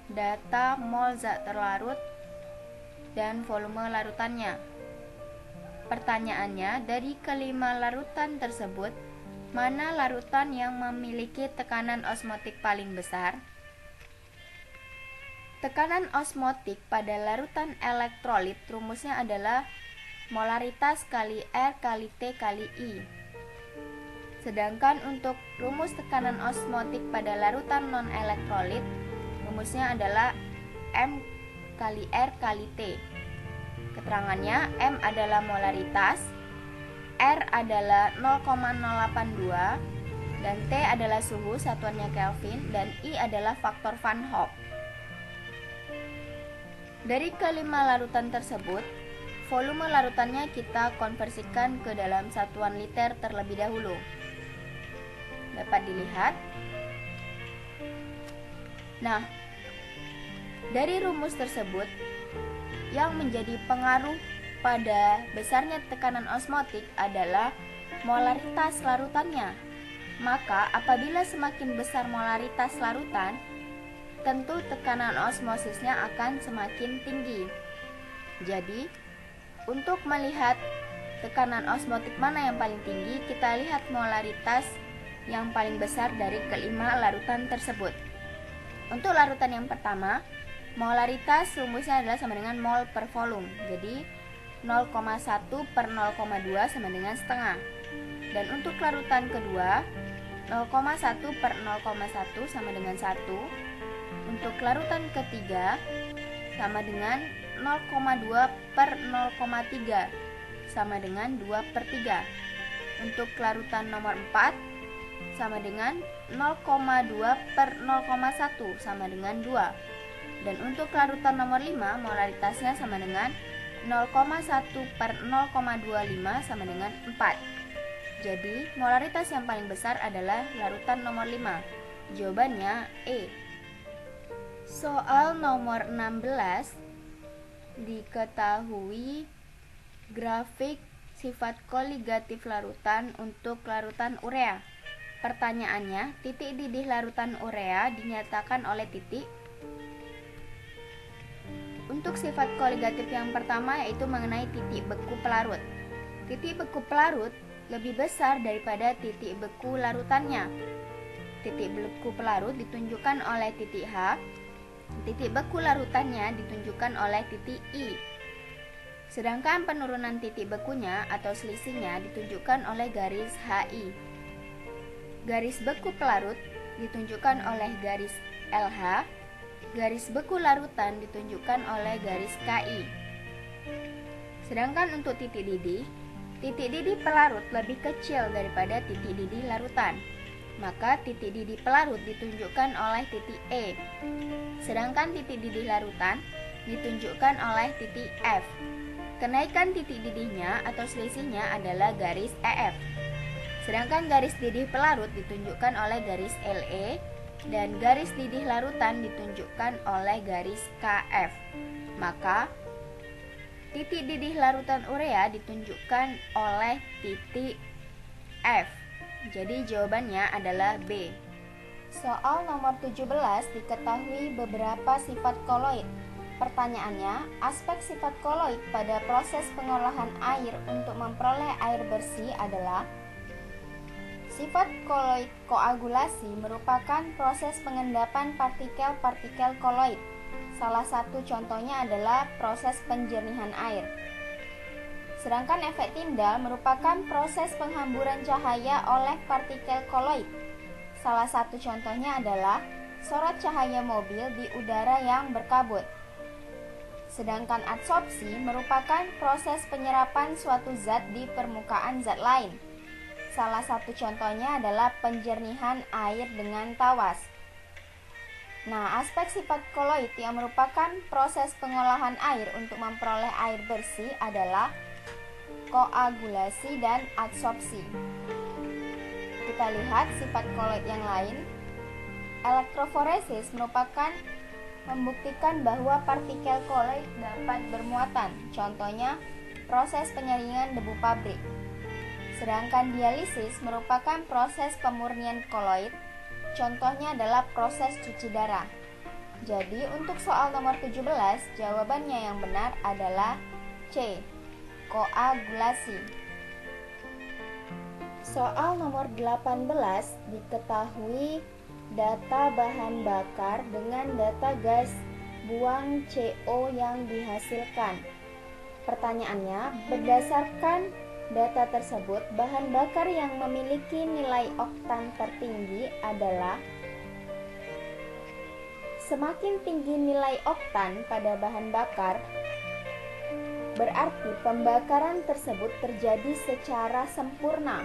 data mol zat terlarut dan volume larutannya. Pertanyaannya, dari kelima larutan tersebut, mana larutan yang memiliki tekanan osmotik paling besar? Tekanan osmotik pada larutan elektrolit rumusnya adalah molaritas kali R kali T kali I. Sedangkan untuk rumus tekanan osmotik pada larutan non-elektrolit, rumusnya adalah M kali R kali T. Keterangannya, M adalah molaritas, R adalah 0,082, dan T adalah suhu satuannya Kelvin, dan I adalah faktor Van Hoff. Dari kelima larutan tersebut, volume larutannya kita konversikan ke dalam satuan liter terlebih dahulu. Dapat dilihat. Nah, dari rumus tersebut, yang menjadi pengaruh pada besarnya tekanan osmotik adalah molaritas larutannya. Maka apabila semakin besar molaritas larutan, tentu tekanan osmosisnya akan semakin tinggi. Jadi, untuk melihat tekanan osmotik mana yang paling tinggi, kita lihat molaritas yang paling besar dari kelima larutan tersebut. Untuk larutan yang pertama, molaritas rumusnya adalah sama dengan mol per volume. Jadi 0,1 per 0,2 sama dengan setengah. Dan untuk larutan kedua, 0,1 per 0,1 sama dengan 1. Untuk larutan ketiga sama dengan 0,2 per 0,3 sama dengan 2 per 3. Untuk larutan nomor 4 sama dengan 0,2 per 0,1 sama dengan 2. Dan untuk larutan nomor 5 molaritasnya sama dengan 0,1 per 0,25 sama dengan 4. Jadi molaritas yang paling besar adalah larutan nomor 5. Jawabannya E. Soal nomor 16. Diketahui grafik sifat koligatif larutan untuk larutan urea. Pertanyaannya, titik didih larutan urea dinyatakan oleh titik. Untuk sifat koligatif yang pertama yaitu mengenai titik beku pelarut. Titik beku pelarut lebih besar daripada titik beku larutannya. Titik beku pelarut ditunjukkan oleh titik H. Titik beku larutannya ditunjukkan oleh titik I. Sedangkan penurunan titik bekunya atau selisihnya ditunjukkan oleh garis HI. Garis beku pelarut ditunjukkan oleh garis LH. Garis beku larutan ditunjukkan oleh garis KI. Sedangkan untuk titik didih pelarut lebih kecil daripada titik didih larutan. Maka titik didih pelarut ditunjukkan oleh titik E. Sedangkan titik didih larutan ditunjukkan oleh titik F. Kenaikan titik didihnya atau selisihnya adalah garis EF. Sedangkan garis didih pelarut ditunjukkan oleh garis LE dan garis didih larutan ditunjukkan oleh garis KF. Maka titik didih larutan urea ditunjukkan oleh titik F. Jadi jawabannya adalah B. Soal nomor 17, diketahui beberapa sifat koloid. Pertanyaannya, aspek sifat koloid pada proses pengolahan air untuk memperoleh air bersih adalah: sifat koloid koagulasi merupakan proses pengendapan partikel-partikel koloid. Salah satu contohnya adalah proses penjernihan air. Sedangkan efek Tyndall merupakan proses penghamburan cahaya oleh partikel koloid. Salah satu contohnya adalah sorot cahaya mobil di udara yang berkabut. Sedangkan adsorpsi merupakan proses penyerapan suatu zat di permukaan zat lain. Salah satu contohnya adalah penjernihan air dengan tawas. Nah, aspek sifat koloid yang merupakan proses pengolahan air untuk memperoleh air bersih adalah koagulasi dan adsorpsi. Kita lihat sifat koloid yang lain. Elektroforesis merupakan membuktikan bahwa partikel koloid dapat bermuatan. Contohnya, proses penyaringan debu pabrik. Sedangkan dialisis merupakan proses pemurnian koloid. Contohnya adalah proses cuci darah. Jadi untuk soal nomor 17, jawabannya yang benar adalah C, koagulasi. Soal nomor 18, diketahui data bahan bakar dengan data gas buang CO yang dihasilkan. Pertanyaannya, berdasarkan data tersebut, bahan bakar yang memiliki nilai oktan tertinggi adalah: semakin tinggi nilai oktan pada bahan bakar, berarti pembakaran tersebut terjadi secara sempurna.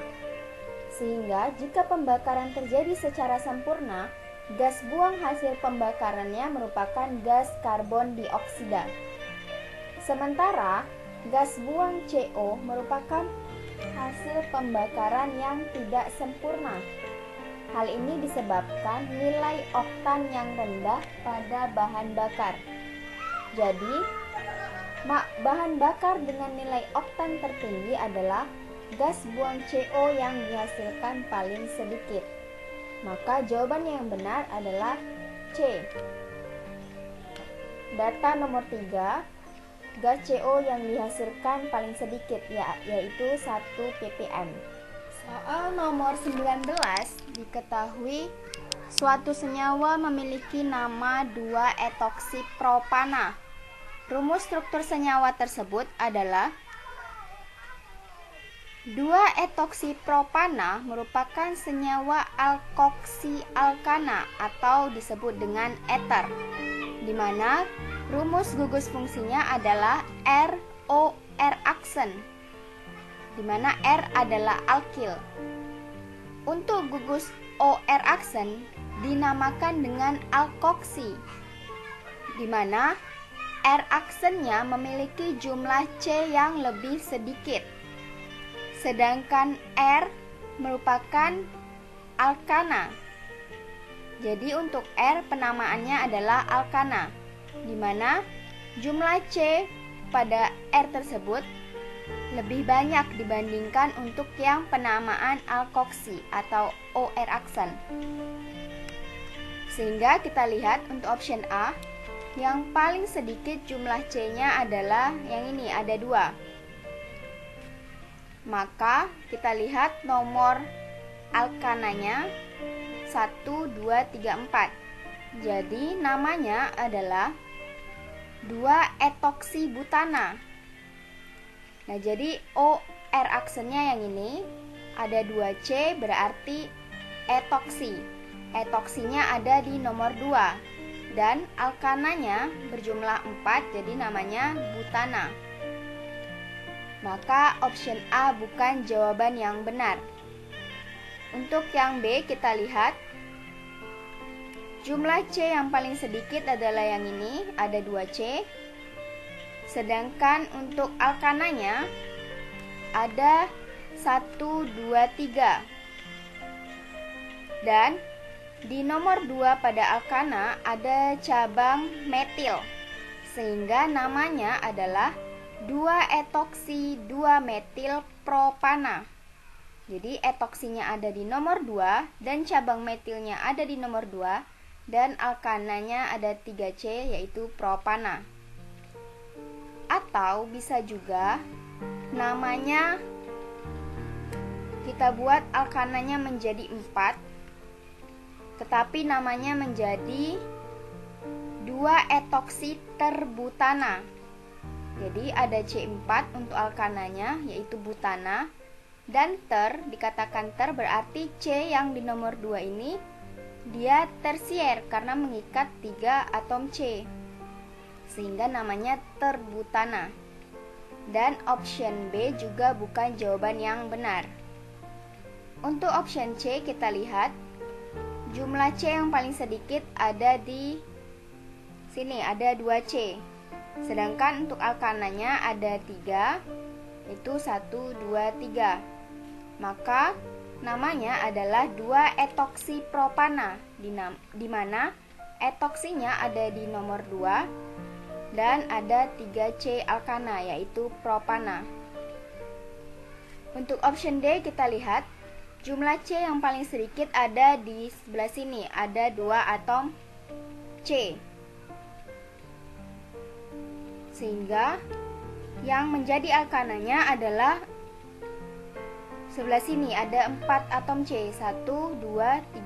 Sehingga jika pembakaran terjadi secara sempurna, gas buang hasil pembakarannya merupakan gas karbon dioksida. Sementara gas buang CO merupakan hasil pembakaran yang tidak sempurna. Hal ini disebabkan nilai oktan yang rendah pada bahan bakar. Jadi, bahan bakar dengan nilai oktan tertinggi adalah gas buang CO yang dihasilkan paling sedikit? Maka jawaban yang benar adalah C. Data nomor 3, gas CO yang dihasilkan paling sedikit yaitu 1 ppm. Soal nomor 19, diketahui suatu senyawa memiliki nama 2-etoksipropana. Rumus struktur senyawa tersebut adalah 2-etoksipropana merupakan senyawa alkoksi-alkana atau disebut dengan eter, di mana rumus gugus fungsinya adalah ROR-aksen, di mana R adalah alkil. Untuk gugus OR-aksen dinamakan dengan alkoksi, di mana R-aksennya memiliki jumlah C yang lebih sedikit, sedangkan R merupakan alkana. Jadi untuk R penamaannya adalah alkana, di mana jumlah C pada R tersebut lebih banyak dibandingkan untuk yang penamaan alkoksi atau OR-aksen. Sehingga kita lihat untuk option A, yang paling sedikit jumlah C-nya adalah yang ini, ada 2. Maka kita lihat nomor alkananya 1, 2, 3, 4. Jadi namanya adalah 2-etoksibutana. Nah, jadi OR aksennya yang ini ada 2C berarti etoksi. Etoksinya ada di nomor 2. Dan alkananya berjumlah 4, jadi namanya butana. Maka option A bukan jawaban yang benar. Untuk yang B kita lihat, jumlah C yang paling sedikit adalah yang ini, ada 2C. Sedangkan untuk alkananya ada 1, 2, 3. Dan di nomor 2 pada alkana ada cabang metil, sehingga namanya adalah 2-etoksi-2-metil-propana. Jadi etoksinya ada di nomor 2 dan cabang metilnya ada di nomor 2, dan alkananya ada 3C yaitu propana. Atau bisa juga namanya kita buat alkananya menjadi 4, tetapi namanya menjadi 2-etoksiterbutana. Jadi ada C4 untuk alkananya yaitu butana, dan dikatakan berarti C yang di nomor 2 ini dia tersier karena mengikat 3 atom C, sehingga namanya terbutana. Dan option B juga bukan jawaban yang benar. Untuk option C kita lihat jumlah C yang paling sedikit ada di sini, ada 2C. Sedangkan untuk alkananya ada 3, itu 1, 2, 3. Maka namanya adalah 2-etoksipropana, di mana etoksinya ada di nomor 2 dan ada 3C alkana yaitu propana. Untuk option D kita lihat jumlah C yang paling sedikit ada di sebelah sini, ada 2 atom C. Sehingga yang menjadi alkananya adalah sebelah sini, ada 4 atom C, 1, 2,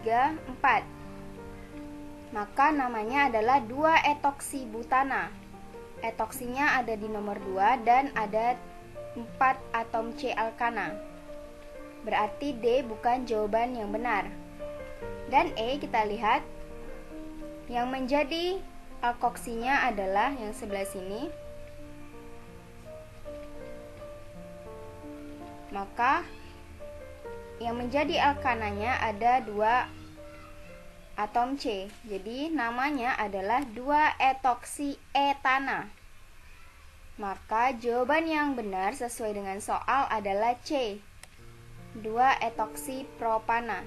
3, 4. Maka namanya adalah 2-etoksibutana. Etoksinya ada di nomor 2 dan ada 4 atom C alkana. Berarti D bukan jawaban yang benar. Dan E kita lihat yang menjadi alkoksinya adalah yang sebelah sini. Maka yang menjadi alkananya ada 2 atom C. Jadi namanya adalah 2-etoksietana. Maka jawaban yang benar sesuai dengan soal adalah C, 2-etoksipropana.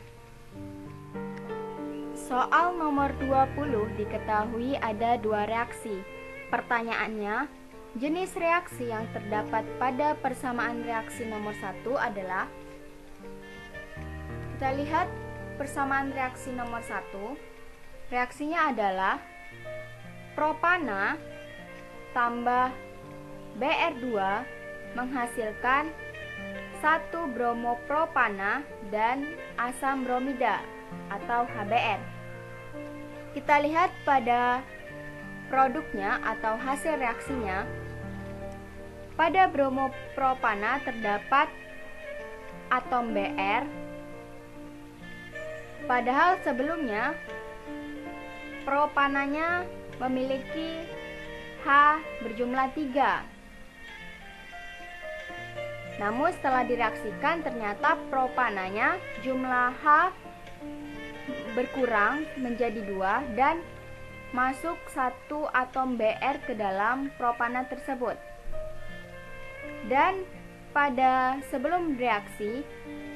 Soal nomor 20 diketahui ada 2 reaksi. Pertanyaannya, Jenis reaksi yang terdapat pada persamaan reaksi nomor 1 adalah, kita lihat persamaan reaksi nomor 1. Reaksinya adalah propana tambah Br2 menghasilkan 1 bromopropana dan asam bromida atau HBr. Kita lihat pada produknya atau hasil reaksinya. Pada bromopropana terdapat atom Br, padahal sebelumnya propananya memiliki H berjumlah 3. Namun setelah direaksikan ternyata propananya jumlah H berkurang menjadi 2 dan masuk 1 atom Br ke dalam propana tersebut. Dan pada sebelum reaksi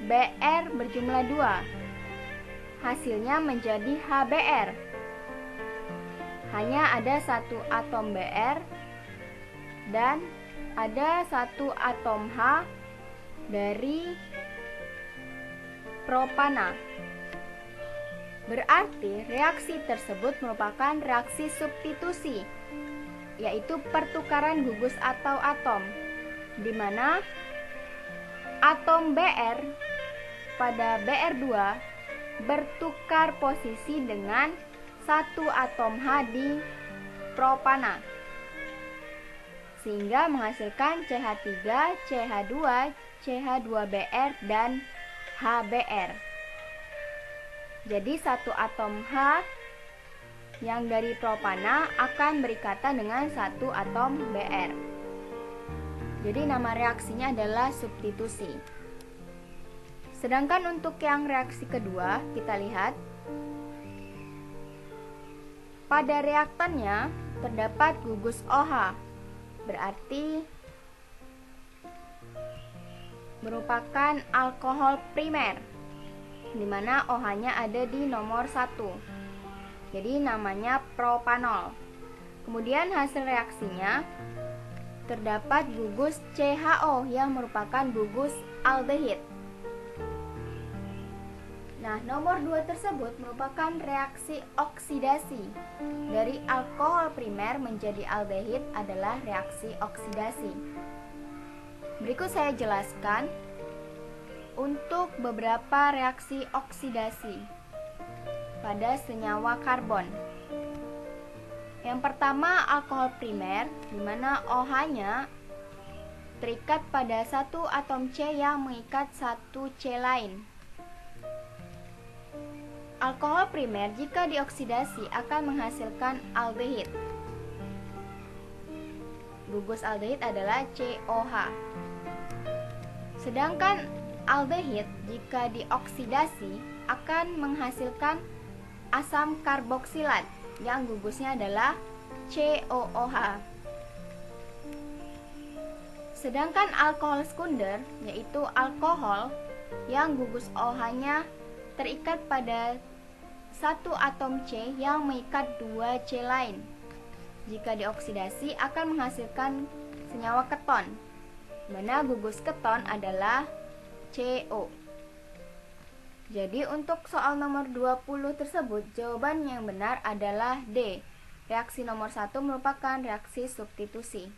Br berjumlah 2. Hasilnya menjadi HBr. Hanya ada 1 atom Br dan ada 1 atom H dari propana. Berarti reaksi tersebut merupakan reaksi substitusi, yaitu pertukaran gugus atau atom, di mana atom Br pada Br2 bertukar posisi dengan 1 atom H di propana, sehingga menghasilkan CH3, CH2, CH2Br, dan HBr. Jadi 1 atom H yang dari propana akan berikatan dengan 1 atom Br. Jadi nama reaksinya adalah substitusi. Sedangkan untuk yang reaksi kedua, kita lihat pada reaktannya terdapat gugus OH, berarti merupakan alkohol primer, di mana OH-nya ada di nomor 1. Jadi namanya propanol. Kemudian hasil reaksinya terdapat gugus CHO yang merupakan gugus aldehid. Nah, nomor 2 tersebut merupakan reaksi oksidasi. Dari alkohol primer menjadi aldehid adalah reaksi oksidasi. Berikut saya jelaskan untuk beberapa reaksi oksidasi pada senyawa karbon. Yang pertama, alkohol primer, di mana OH-nya terikat pada 1 atom C yang mengikat 1 C lain. Alkohol primer jika dioksidasi akan menghasilkan aldehid. Gugus aldehid adalah COH. Sedangkan aldehid jika dioksidasi akan menghasilkan asam karboksilat yang gugusnya adalah COOH. Sedangkan alkohol sekunder yaitu alkohol yang gugus OH-nya terikat pada 1 atom C yang mengikat 2 C lain. Jika dioksidasi akan menghasilkan senyawa keton, mana gugus keton adalah CO. Jadi untuk soal nomor 20 tersebut jawaban yang benar adalah D. Reaksi nomor 1 merupakan reaksi substitusi.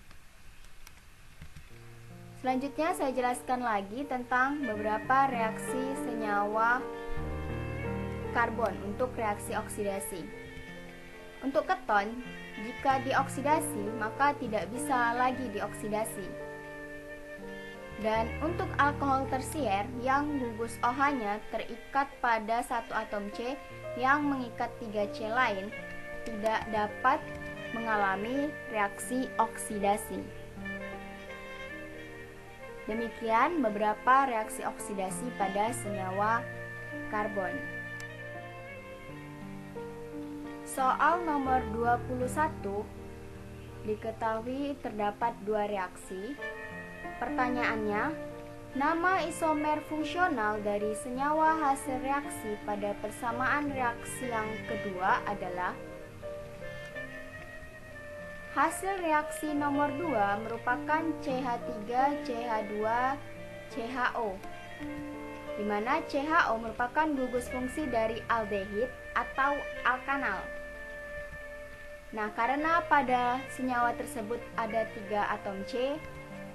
Selanjutnya saya jelaskan lagi tentang beberapa reaksi senyawa karbon untuk reaksi oksidasi. Untuk keton, jika dioksidasi maka tidak bisa lagi dioksidasi. Dan untuk alkohol tersier yang gugus OH-nya terikat pada 1 atom C yang mengikat 3 C lain tidak dapat mengalami reaksi oksidasi. Demikian beberapa reaksi oksidasi pada senyawa karbon. Soal nomor 21, diketahui terdapat 2 reaksi. Pertanyaannya, nama isomer fungsional dari senyawa hasil reaksi pada persamaan reaksi yang kedua adalah Hasil reaksi nomor 2 merupakan CH3CH2CHO, di mana CHO merupakan gugus fungsi dari aldehid atau alkanal. Nah, karena pada senyawa tersebut ada 3 atom C,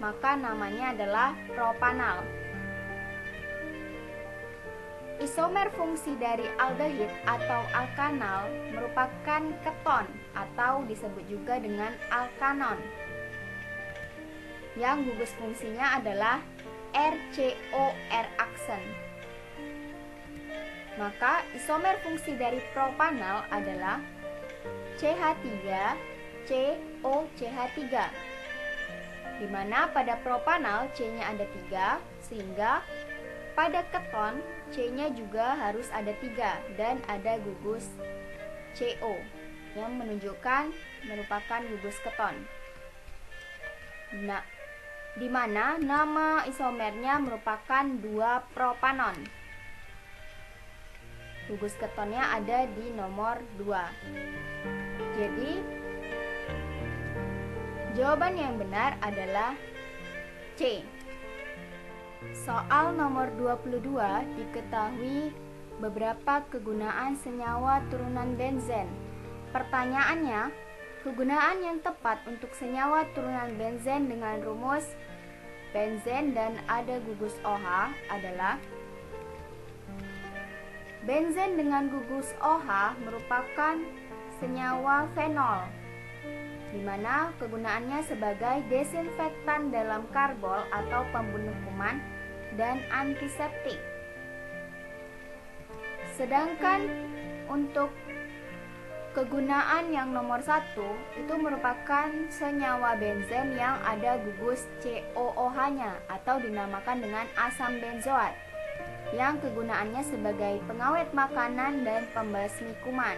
maka namanya adalah propanal. Isomer fungsi dari aldehid atau alkanal merupakan keton atau disebut juga dengan alkanon, yang gugus fungsinya adalah RCOR aksen. Maka isomer fungsi dari propanal adalah CH3COCH3, di mana pada propanal C-nya ada 3, sehingga pada keton C-nya juga harus ada 3 dan ada gugus CO yang menunjukkan merupakan gugus keton. Nah, di mana nama isomernya merupakan 2-propanon. Gugus ketonnya ada di nomor 2. Jadi, jawaban yang benar adalah C. Soal nomor 22, diketahui beberapa kegunaan senyawa turunan benzen. Pertanyaannya, kegunaan yang tepat untuk senyawa turunan benzen dengan rumus benzen dan ada gugus OH adalah: benzen dengan gugus OH merupakan senyawa fenol, di mana kegunaannya sebagai desinfektan dalam karbol atau pembunuh kuman dan antiseptik. Sedangkan untuk kegunaan yang nomor 1 itu merupakan senyawa benzen yang ada gugus COOH-nya atau dinamakan dengan asam benzoat, yang kegunaannya sebagai pengawet makanan dan pembasmi kuman.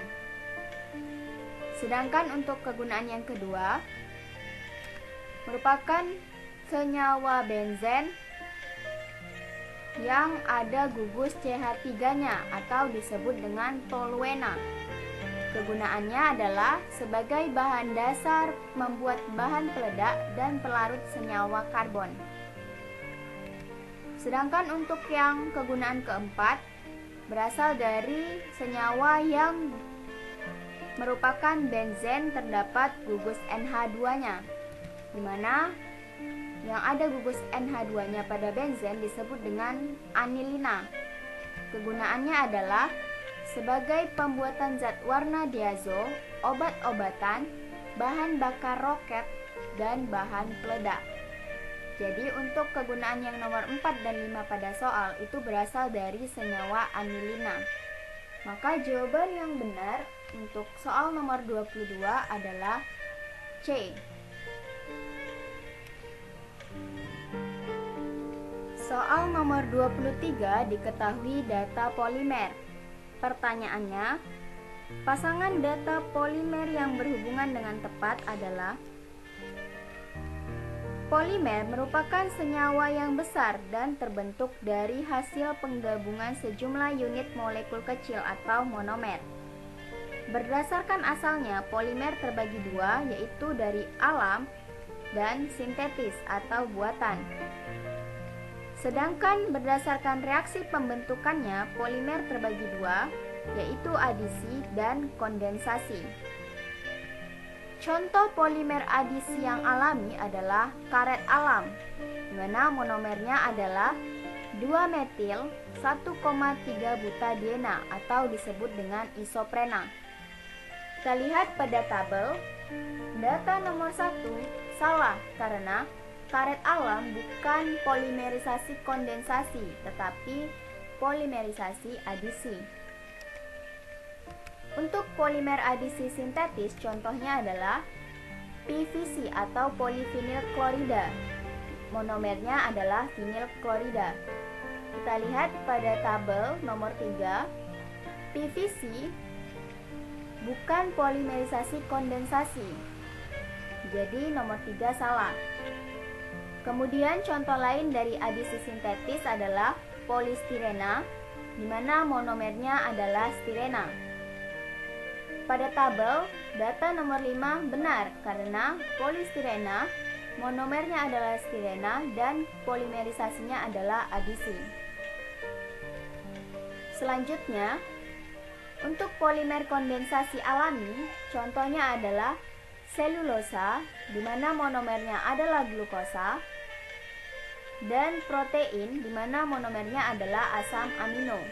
Sedangkan untuk kegunaan yang kedua merupakan senyawa benzen yang ada gugus CH3-nya atau disebut dengan toluena. Kegunaannya adalah sebagai bahan dasar membuat bahan peledak dan pelarut senyawa karbon. Sedangkan untuk yang kegunaan keempat berasal dari senyawa yang merupakan benzen terdapat gugus NH2-nya, di mana yang ada gugus NH2-nya pada benzen disebut dengan anilina. Kegunaannya adalah sebagai pembuatan zat warna diazo, obat-obatan, bahan bakar roket, dan bahan peledak. Jadi untuk kegunaan yang nomor 4 dan 5 pada soal itu berasal dari senyawa anilina. Maka jawaban yang benar untuk soal nomor 22 adalah C. Soal nomor 23, diketahui data polimer. Pertanyaannya, pasangan data polimer yang berhubungan dengan tepat adalah: polimer merupakan senyawa yang besar dan terbentuk dari hasil penggabungan sejumlah unit molekul kecil atau monomer. Berdasarkan asalnya, polimer terbagi dua, yaitu dari alam dan sintetis atau buatan. Sedangkan berdasarkan reaksi pembentukannya, polimer terbagi dua, yaitu adisi dan kondensasi. Contoh polimer adisi yang alami adalah karet alam, di mana monomernya adalah 2-metil 1,3 butadiena atau disebut dengan isoprena. Kita lihat pada tabel, data nomor 1 salah karena karet alam bukan polimerisasi kondensasi, tetapi polimerisasi adisi. Untuk polimer adisi sintetis, contohnya adalah PVC atau polivinil klorida. Monomernya adalah vinil klorida. Kita lihat pada tabel nomor 3, PVC bukan polimerisasi kondensasi. Jadi nomor 3 salah. Kemudian contoh lain dari adisi sintetis adalah polistirena, di mana monomernya adalah stirena. pada tabel, data nomor 5 benar karena polistirena, monomernya adalah stirena dan polimerisasinya adalah adisi. Selanjutnya, untuk polimer kondensasi alami, contohnya adalah selulosa, di mana monomernya adalah glukosa, dan protein, di mana monomernya adalah asam amino.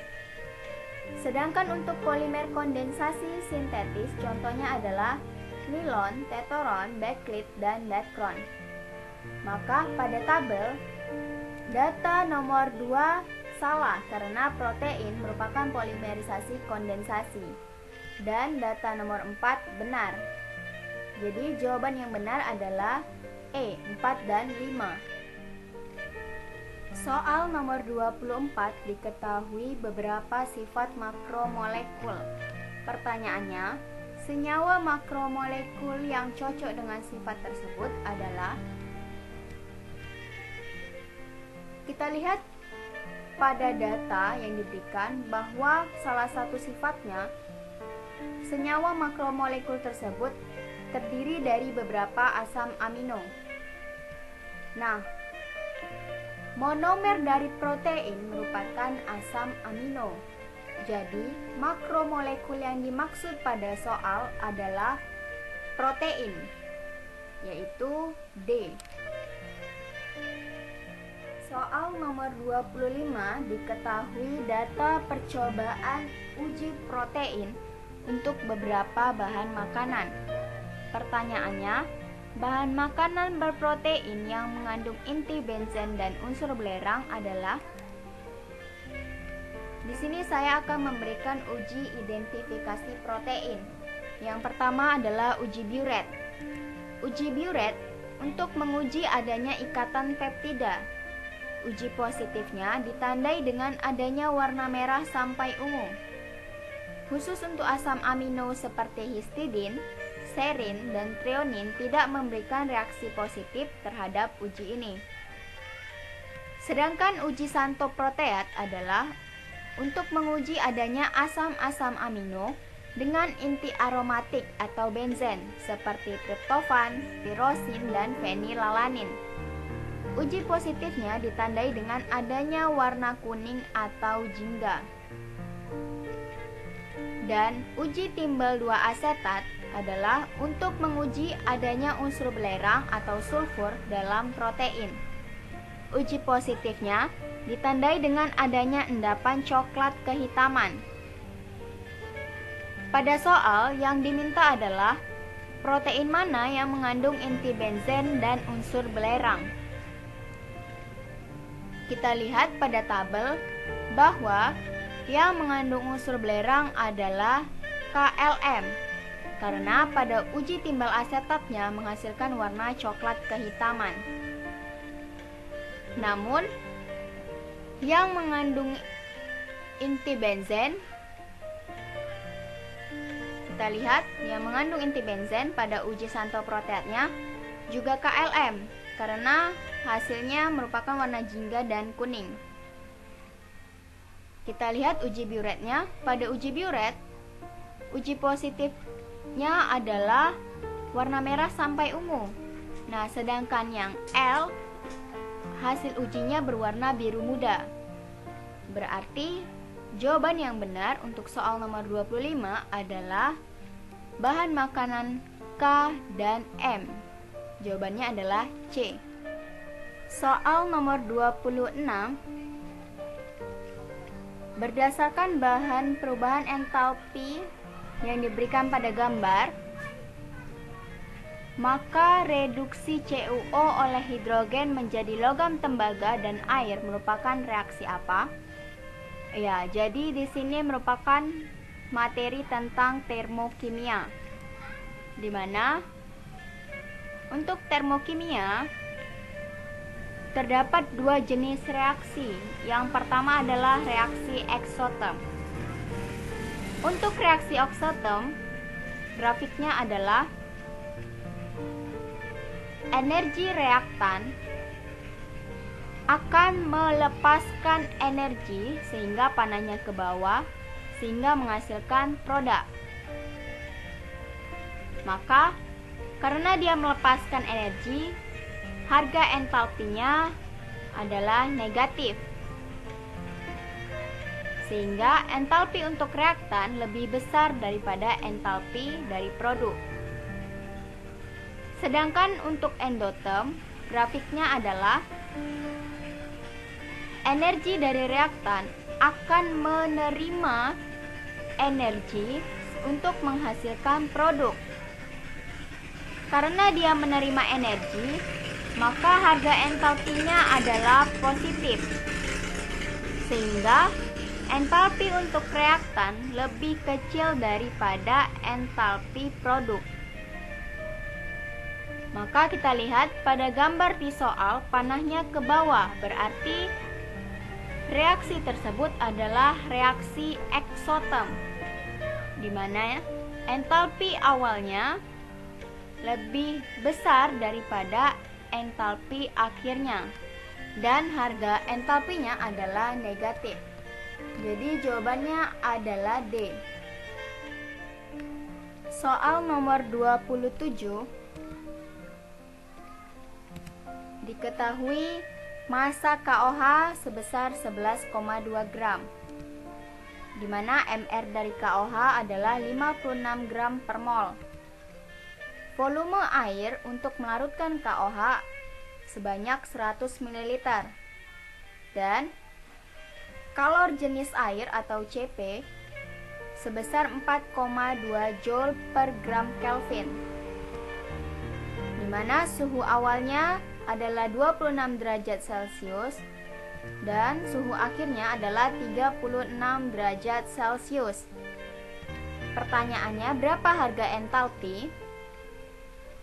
Sedangkan untuk polimer kondensasi sintetis, contohnya adalah nilon, tetoron, backlit, dan dacron. Maka pada tabel, data nomor 2 salah karena protein merupakan polimerisasi kondensasi. Dan data nomor 4 benar. Jadi jawaban yang benar adalah E, 4 dan 5. Soal nomor 24, diketahui beberapa sifat makromolekul. Pertanyaannya, senyawa makromolekul yang cocok dengan sifat tersebut adalah, kita lihat pada data yang diberikan bahwa salah satu sifatnya, senyawa makromolekul tersebut terdiri dari beberapa asam amino. Nah, monomer dari protein merupakan asam amino. Jadi, makromolekul yang dimaksud pada soal adalah protein, yaitu D. Soal nomor 25, diketahui data percobaan uji protein untuk beberapa bahan makanan. Pertanyaannya, bahan makanan berprotein yang mengandung inti benzen dan unsur belerang adalah. Di sini saya akan memberikan uji identifikasi protein. Yang pertama adalah uji Biuret. Uji Biuret untuk menguji adanya ikatan peptida. Uji positifnya ditandai dengan adanya warna merah sampai ungu. Khusus untuk asam amino seperti histidin, serin, dan treonin tidak memberikan reaksi positif terhadap uji ini. Sedangkan uji santoproteat adalah untuk menguji adanya asam-asam amino dengan inti aromatik atau benzen seperti triptofan, tirosin, dan fenilalanin. Uji positifnya ditandai dengan adanya warna kuning atau jingga. Dan uji timbal 2 asetat adalah untuk menguji adanya unsur belerang atau sulfur dalam protein. Uji positifnya ditandai dengan adanya endapan coklat kehitaman. Pada soal yang diminta adalah protein mana yang mengandung inti benzen dan unsur belerang. Kita lihat pada tabel bahwa yang mengandung unsur belerang adalah KLM, karena pada uji timbal asetatnya menghasilkan warna coklat kehitaman. Namun, yang mengandung inti benzen, kita lihat yang mengandung inti benzen pada uji santoproteatnya juga KLM, karena hasilnya merupakan warna jingga dan kuning. Kita lihat uji Biuretnya. Pada uji Biuret, uji positifnya adalah warna merah sampai ungu. Nah, sedangkan yang L, hasil ujinya berwarna biru muda. Berarti jawaban yang benar untuk soal nomor 25 adalah bahan makanan K dan M. Jawabannya adalah C. Soal nomor 26, berdasarkan bahan perubahan entalpi yang diberikan pada gambar, maka reduksi CuO oleh hidrogen menjadi logam tembaga dan air merupakan reaksi apa? Ya, jadi di sini merupakan materi tentang termokimia, di mana untuk termokimia terdapat 2 jenis reaksi. Yang pertama adalah reaksi eksoterm. Untuk reaksi eksoterm, grafiknya adalah energi reaktan akan melepaskan energi sehingga panahnya ke bawah sehingga menghasilkan produk. Maka karena dia melepaskan energi, harga entalpinya adalah negatif. Sehingga entalpi untuk reaktan lebih besar daripada entalpi dari produk. Sedangkan untuk endoterm, grafiknya adalah energi dari reaktan akan menerima energi untuk menghasilkan produk. Karena dia menerima energi, maka harga entalpinya adalah positif. Sehingga entalpi untuk reaktan lebih kecil daripada entalpi produk. Maka kita lihat pada gambar di soal panahnya ke bawah, berarti reaksi tersebut adalah reaksi eksoterm, di mana entalpi awalnya lebih besar daripada entalpi akhirnya, dan harga entalpinya adalah negatif. Jadi jawabannya adalah D. Soal nomor 27. Diketahui massa KOH sebesar 11,2 gram, di mana MR dari KOH adalah 56 gram per mol. Volume air untuk melarutkan KOH sebanyak 100 ml. Dan kalor jenis air atau CP sebesar 4,2 Joule per gram Kelvin, di mana suhu awalnya adalah 26 derajat Celcius dan suhu akhirnya adalah 36 derajat Celcius. Pertanyaannya, berapa harga entalpi?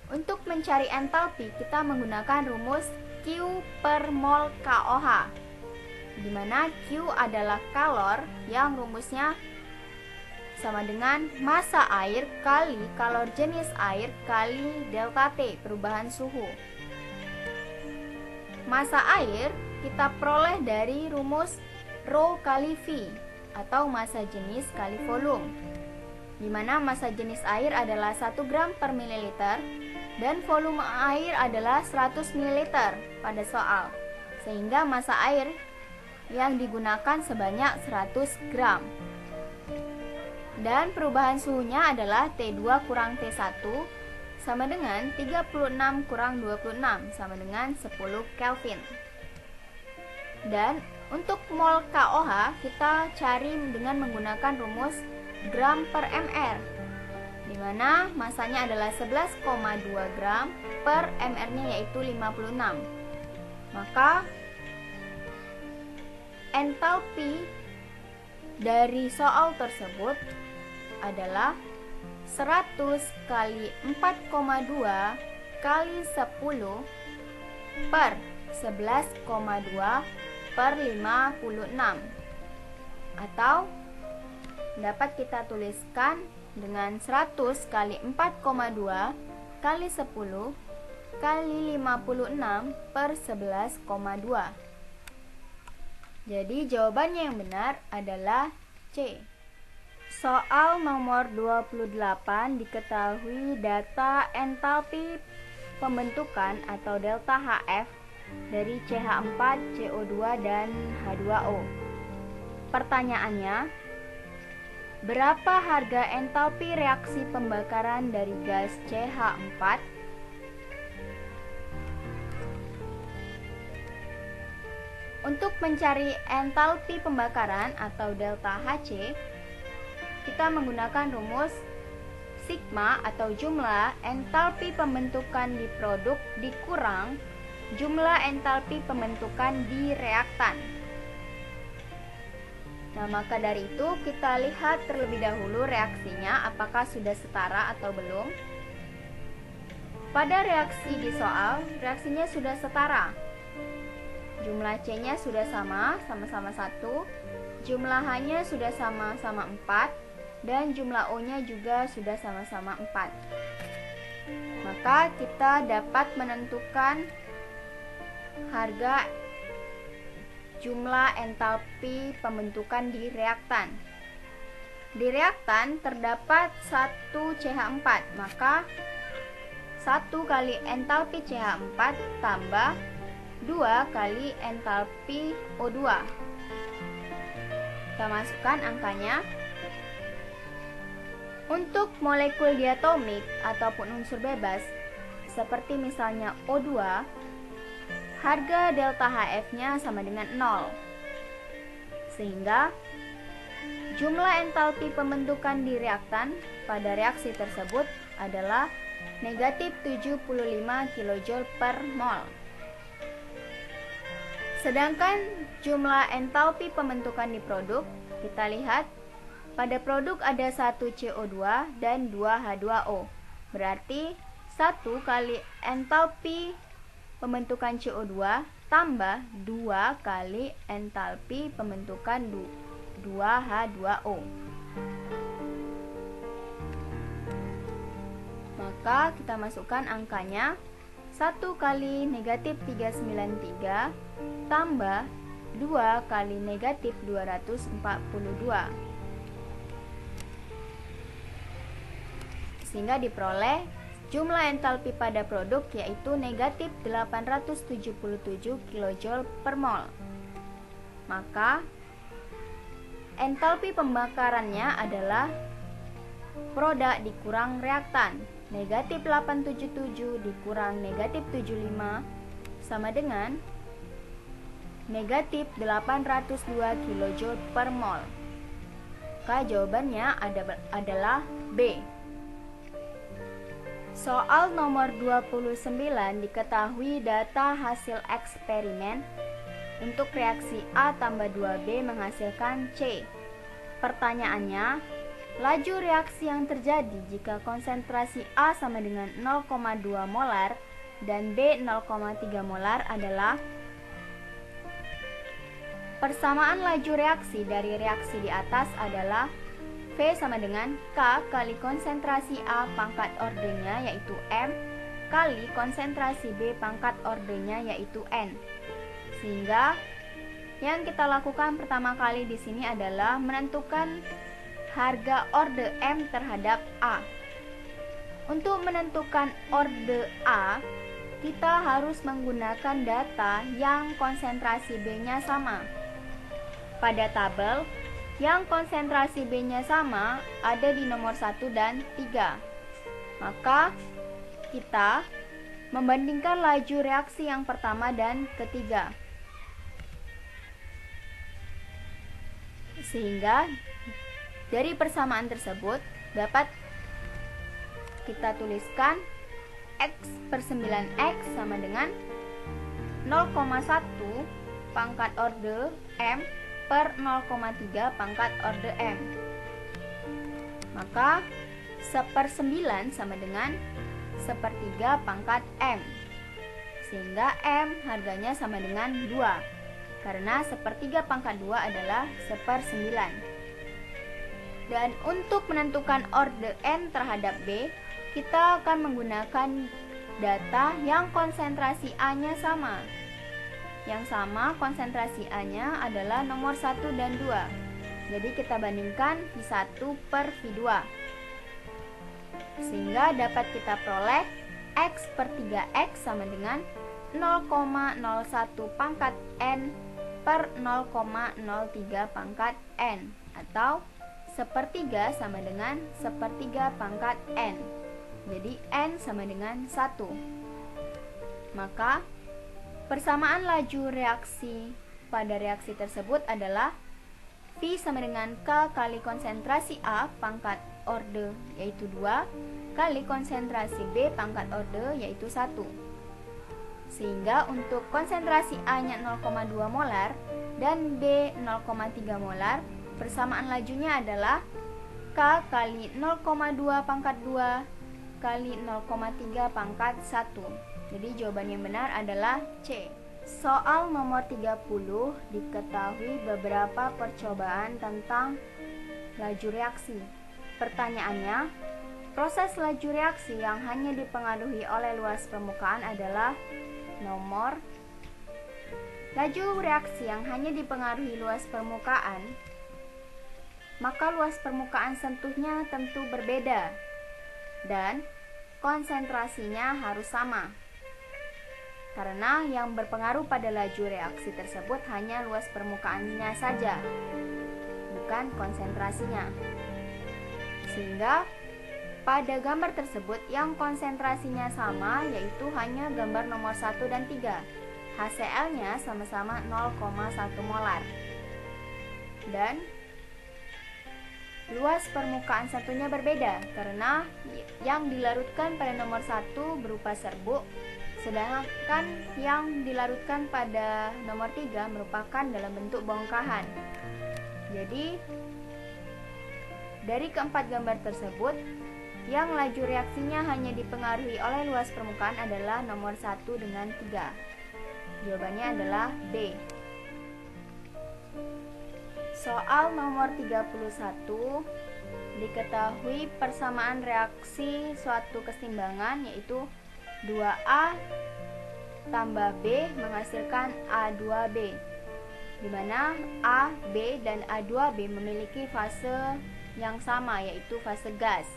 Untuk mencari entalpi, kita menggunakan rumus Q per mol KOH, di mana Q adalah kalor yang rumusnya sama dengan massa air kali kalor jenis air kali delta T, perubahan suhu. Massa air kita peroleh dari rumus Rho kali V atau massa jenis kali volume, di mana massa jenis air adalah 1 gram per mililiter dan volume air adalah 100 ml pada soal, sehingga massa air yang digunakan sebanyak 100 gram. Dan perubahan suhunya adalah T2 kurang T1 sama dengan 36 kurang 26 sama dengan 10 Kelvin. Dan untuk mol KOH kita cari dengan menggunakan rumus gram per mr, di mana masanya adalah 11,2 gram per mr-nya yaitu 56. Maka entalpi dari soal tersebut adalah 100 kali 4,2 kali 10 per 11,2 per 56, atau dapat kita tuliskan dengan 100 kali 4,2 kali 10 kali 56 per 11,2. Jadi jawabannya yang benar adalah C. Soal nomor 28, diketahui data entalpi pembentukan atau delta HF dari CH4, CO2, dan H2O. Pertanyaannya, berapa harga entalpi reaksi pembakaran dari gas CH4? Untuk mencari entalpi pembakaran atau delta HC, kita menggunakan rumus sigma atau jumlah entalpi pembentukan di produk dikurang jumlah entalpi pembentukan di reaktan. Nah, maka dari itu kita lihat terlebih dahulu reaksinya apakah sudah setara atau belum. Pada reaksi di soal, reaksinya sudah setara. Jumlah C-nya sudah sama-sama 1, jumlah H-nya sudah sama-sama 4, dan jumlah O-nya juga sudah sama-sama 4. Maka kita dapat menentukan harga jumlah entalpi pembentukan di reaktan. Di reaktan terdapat 1 CH4, maka 1 kali entalpi CH4 tambah 2 kali entalpi O2. Kita masukkan angkanya. Untuk molekul diatomik ataupun unsur bebas, seperti misalnya O2, harga delta HF-nya sama dengan 0. Sehingga jumlah entalpi pembentukan di reaktan pada reaksi tersebut adalah negatif 75 kJ per mol. Sedangkan jumlah entalpi pembentukan di produk, kita lihat pada produk ada 1 CO2 dan 2 H2O. Berarti 1 kali entalpi pembentukan CO2 tambah 2 kali entalpi pembentukan 2H2O. Maka kita masukkan angkanya 1 kali negatif 393 tambah 2 kali negatif 242. Sehingga diperoleh jumlah entalpi pada produk yaitu negatif 877 kJ per mol. Maka entalpi pembakarannya adalah produk dikurang reaktan. Negatif 877 dikurang negatif 75 sama dengan negatif 802 kJ per mol. Maka jawabannya adalah B. Soal nomor 29 diketahui data hasil eksperimen untuk reaksi A tambah 2B menghasilkan C. Pertanyaannya, laju reaksi yang terjadi jika konsentrasi A sama dengan 0,2 molar dan B 0,3 molar adalah persamaan laju reaksi dari reaksi di atas adalah V sama dengan K kali konsentrasi A pangkat ordenya yaitu M kali konsentrasi B pangkat ordenya yaitu N. Sehingga yang kita lakukan pertama kali di sini adalah menentukan harga orde M terhadap A. Untuk menentukan orde A, kita harus menggunakan data yang konsentrasi B-nya sama. Pada tabel, yang konsentrasi B-nya sama ada di nomor 1 dan 3. Maka kita membandingkan laju reaksi yang pertama dan ketiga. Sehingga dari persamaan tersebut dapat kita tuliskan X per 9X sama dengan 0,1 pangkat orde M per 0,3 pangkat orde M. Maka 1/9 sama dengan 1/3 pangkat M. Sehingga M harganya sama dengan 2. Karena 1/3 pangkat 2 adalah 1/9. Dan untuk menentukan orde N terhadap B, kita akan menggunakan data yang konsentrasi A-nya sama. Yang sama konsentrasi A-nya adalah nomor 1 dan 2. Jadi kita bandingkan V1 per V2. Sehingga dapat kita peroleh X per 3X sama dengan 0,01 pangkat N per 0,03 pangkat N. Atau 1/3 sama dengan 1/3 pangkat N. Jadi N sama dengan 1. Maka persamaan laju reaksi pada reaksi tersebut adalah V sama dengan K kali konsentrasi A pangkat orde yaitu 2 kali konsentrasi B pangkat orde yaitu 1. Sehingga untuk konsentrasi A-nya 0,2 molar dan B 0,3 molar, persamaan lajunya adalah K kali 0,2 pangkat 2 kali 0,3 pangkat 1. Jadi jawaban yang benar adalah C. Soal nomor 30 diketahui beberapa percobaan tentang laju reaksi. Pertanyaannya, proses laju reaksi yang hanya dipengaruhi oleh luas permukaan adalah nomor. Laju reaksi yang hanya dipengaruhi luas permukaan maka luas permukaan sentuhnya tentu berbeda dan konsentrasinya harus sama. Karena yang berpengaruh pada laju reaksi tersebut hanya luas permukaannya saja, bukan konsentrasinya. Sehingga pada gambar tersebut yang konsentrasinya sama yaitu hanya gambar nomor 1 dan 3. HCl-nya sama-sama 0,1 molar. Dan luas permukaan sentuhnya berbeda karena yang dilarutkan pada nomor 1 berupa serbuk, sedangkan yang dilarutkan pada nomor 3 merupakan dalam bentuk bongkahan. Jadi dari keempat gambar tersebut, yang laju reaksinya hanya dipengaruhi oleh luas permukaan adalah nomor 1 dengan 3. Jawabannya adalah B. Soal nomor 31, diketahui persamaan reaksi suatu keseimbangan yaitu 2A tambah B menghasilkan A2B, di mana A, B, dan A2B memiliki fase yang sama yaitu fase gas.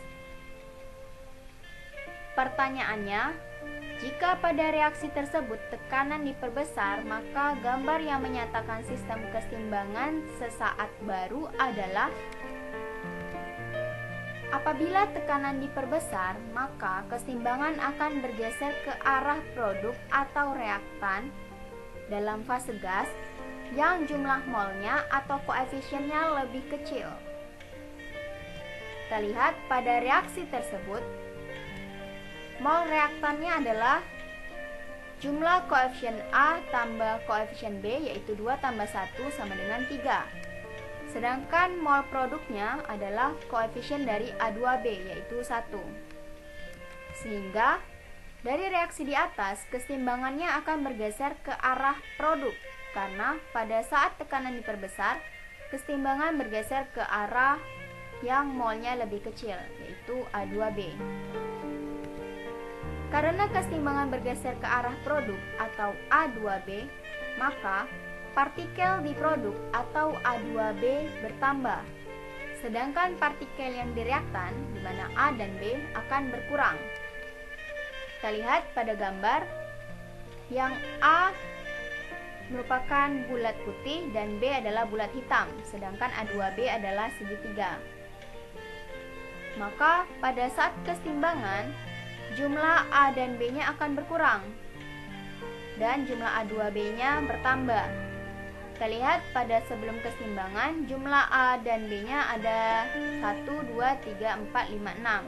Pertanyaannya, jika pada reaksi tersebut tekanan diperbesar, maka gambar yang menyatakan sistem keseimbangan sesaat baru adalah apabila tekanan diperbesar, maka keseimbangan akan bergeser ke arah produk atau reaktan dalam fase gas yang jumlah molnya atau koefisiennya lebih kecil. Kita lihat pada reaksi tersebut, mol reaktannya adalah jumlah koefisien A tambah koefisien B yaitu 2 tambah 1 sama dengan 3. Sedangkan mol produknya adalah koefisien dari A2B yaitu 1. Sehingga dari reaksi di atas keseimbangannya akan bergeser ke arah produk karena pada saat tekanan diperbesar, keseimbangan bergeser ke arah yang molnya lebih kecil yaitu A2B. Karena keseimbangan bergeser ke arah produk atau A2B, maka partikel di produk atau A2B bertambah. Sedangkan partikel yang di reaktan, di mana A dan B, akan berkurang. Kita lihat pada gambar, yang A merupakan bulat putih dan B adalah bulat hitam, sedangkan A2B adalah segitiga. Maka pada saat keseimbangan, jumlah A dan B-nya akan berkurang dan jumlah A2B-nya bertambah. Kita lihat pada sebelum keseimbangan jumlah A dan B-nya ada 1, 2, 3, 4, 5, 6.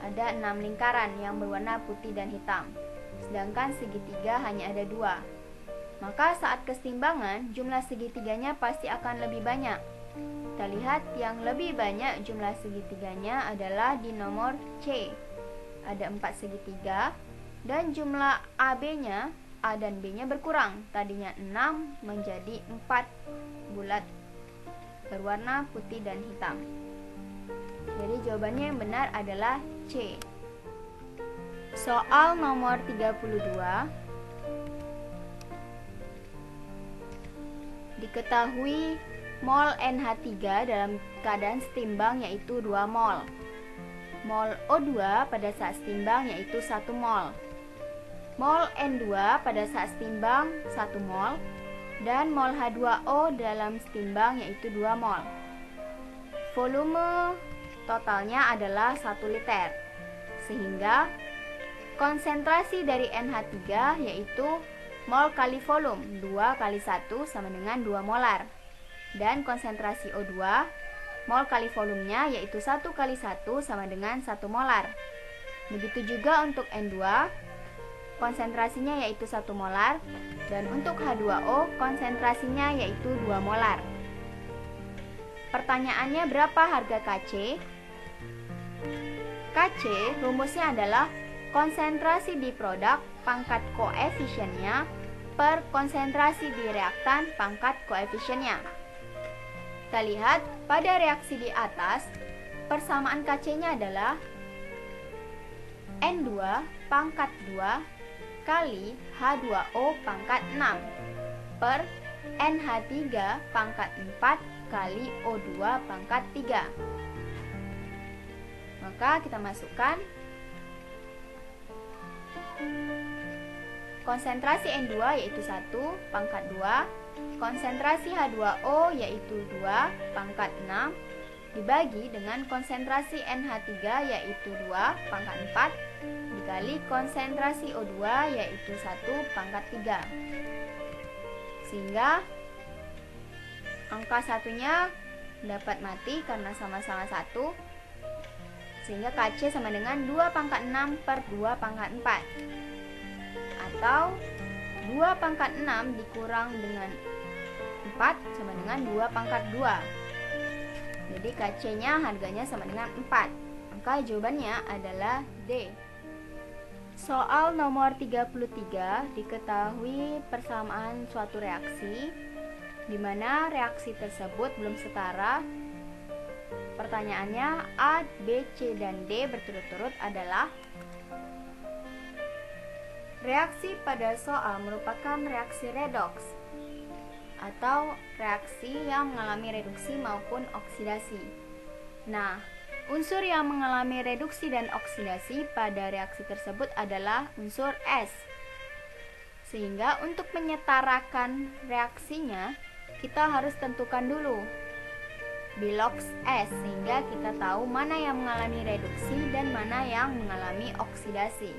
Ada 6 lingkaran yang berwarna putih dan hitam. Sedangkan segitiga hanya ada 2. Maka saat keseimbangan jumlah segitiganya pasti akan lebih banyak. Kita lihat yang lebih banyak jumlah segitiganya adalah di nomor C. Ada 4 segitiga dan jumlah AB-nya, A dan B-nya berkurang. Tadinya 6 menjadi 4 bulat berwarna putih dan hitam. Jadi jawabannya yang benar adalah C. Soal nomor 32. Diketahui mol NH3 dalam keadaan setimbang yaitu 2 mol. Mol O2 pada saat setimbang yaitu 1 mol. Mol N2 pada saat setimbang 1 mol. Dan mol H2O dalam setimbang yaitu 2 mol. Volume totalnya adalah 1 liter. Sehingga konsentrasi dari NH3 yaitu mol kali volume, 2 kali 1 sama dengan 2 molar. Dan konsentrasi O2 mol kali volumenya yaitu 1 kali 1 sama dengan 1 molar. Begitu juga untuk N2, konsentrasinya yaitu 1 molar. Dan untuk H2O, konsentrasinya yaitu 2 molar. Pertanyaannya berapa harga Kc? Kc rumusnya adalah konsentrasi di produk pangkat koefisiennya per konsentrasi di reaktan pangkat koefisiennya. Kita lihat pada reaksi di atas, persamaan Kc-nya adalah N2 pangkat 2 kali H2O pangkat 6 per NH3 pangkat 4 kali O2 pangkat 3. Maka kita masukkan konsentrasi N2 yaitu 1 pangkat 2, konsentrasi H2O yaitu 2 pangkat 6, dibagi dengan konsentrasi NH3 yaitu 2 pangkat 4, dikali konsentrasi O2 yaitu 1 pangkat 3. Sehingga angka satunya dapat mati karena sama-sama 1. Sehingga Kc sama dengan 2 pangkat 6 per 2 pangkat 4. Atau 2 pangkat 6 dikurang dengan 4 sama dengan 2 pangkat 2. Jadi Kc-nya harganya sama dengan 4. Maka jawabannya adalah D. Soal nomor 33, diketahui persamaan suatu reaksi di mana reaksi tersebut belum setara. Pertanyaannya A, B, C, dan D berturut-turut adalah: reaksi pada soal merupakan reaksi redoks atau reaksi yang mengalami reduksi maupun oksidasi. Nah, unsur yang mengalami reduksi dan oksidasi pada reaksi tersebut adalah unsur S. Sehingga untuk menyetarakan reaksinya, kita harus tentukan dulu bilox S, sehingga kita tahu mana yang mengalami reduksi dan mana yang mengalami oksidasi.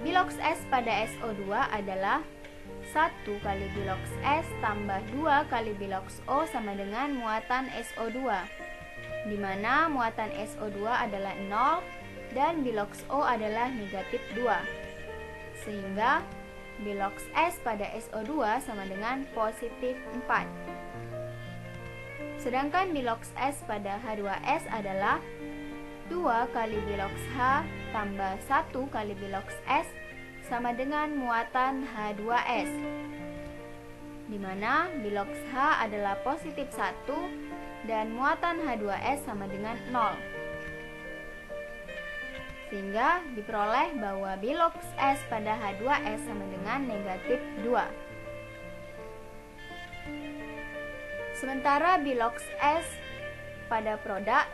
Bilox S pada SO2 adalah 1 kali bilox S tambah 2 kali bilox O sama dengan muatan SO2, di mana muatan SO2 adalah 0 dan bilox O adalah negatif 2. Sehingga bilox S pada SO2 sama dengan positif 4. Sedangkan bilox S pada H2S adalah 2 kali bilox H tambah 1 kali bilox S sama dengan muatan H2S, di mana bilox H adalah positif 1 dan muatan H2S sama dengan 0. Sehingga diperoleh bahwa bilox S pada H2S sama dengan negatif 2. Sementara bilox S pada produk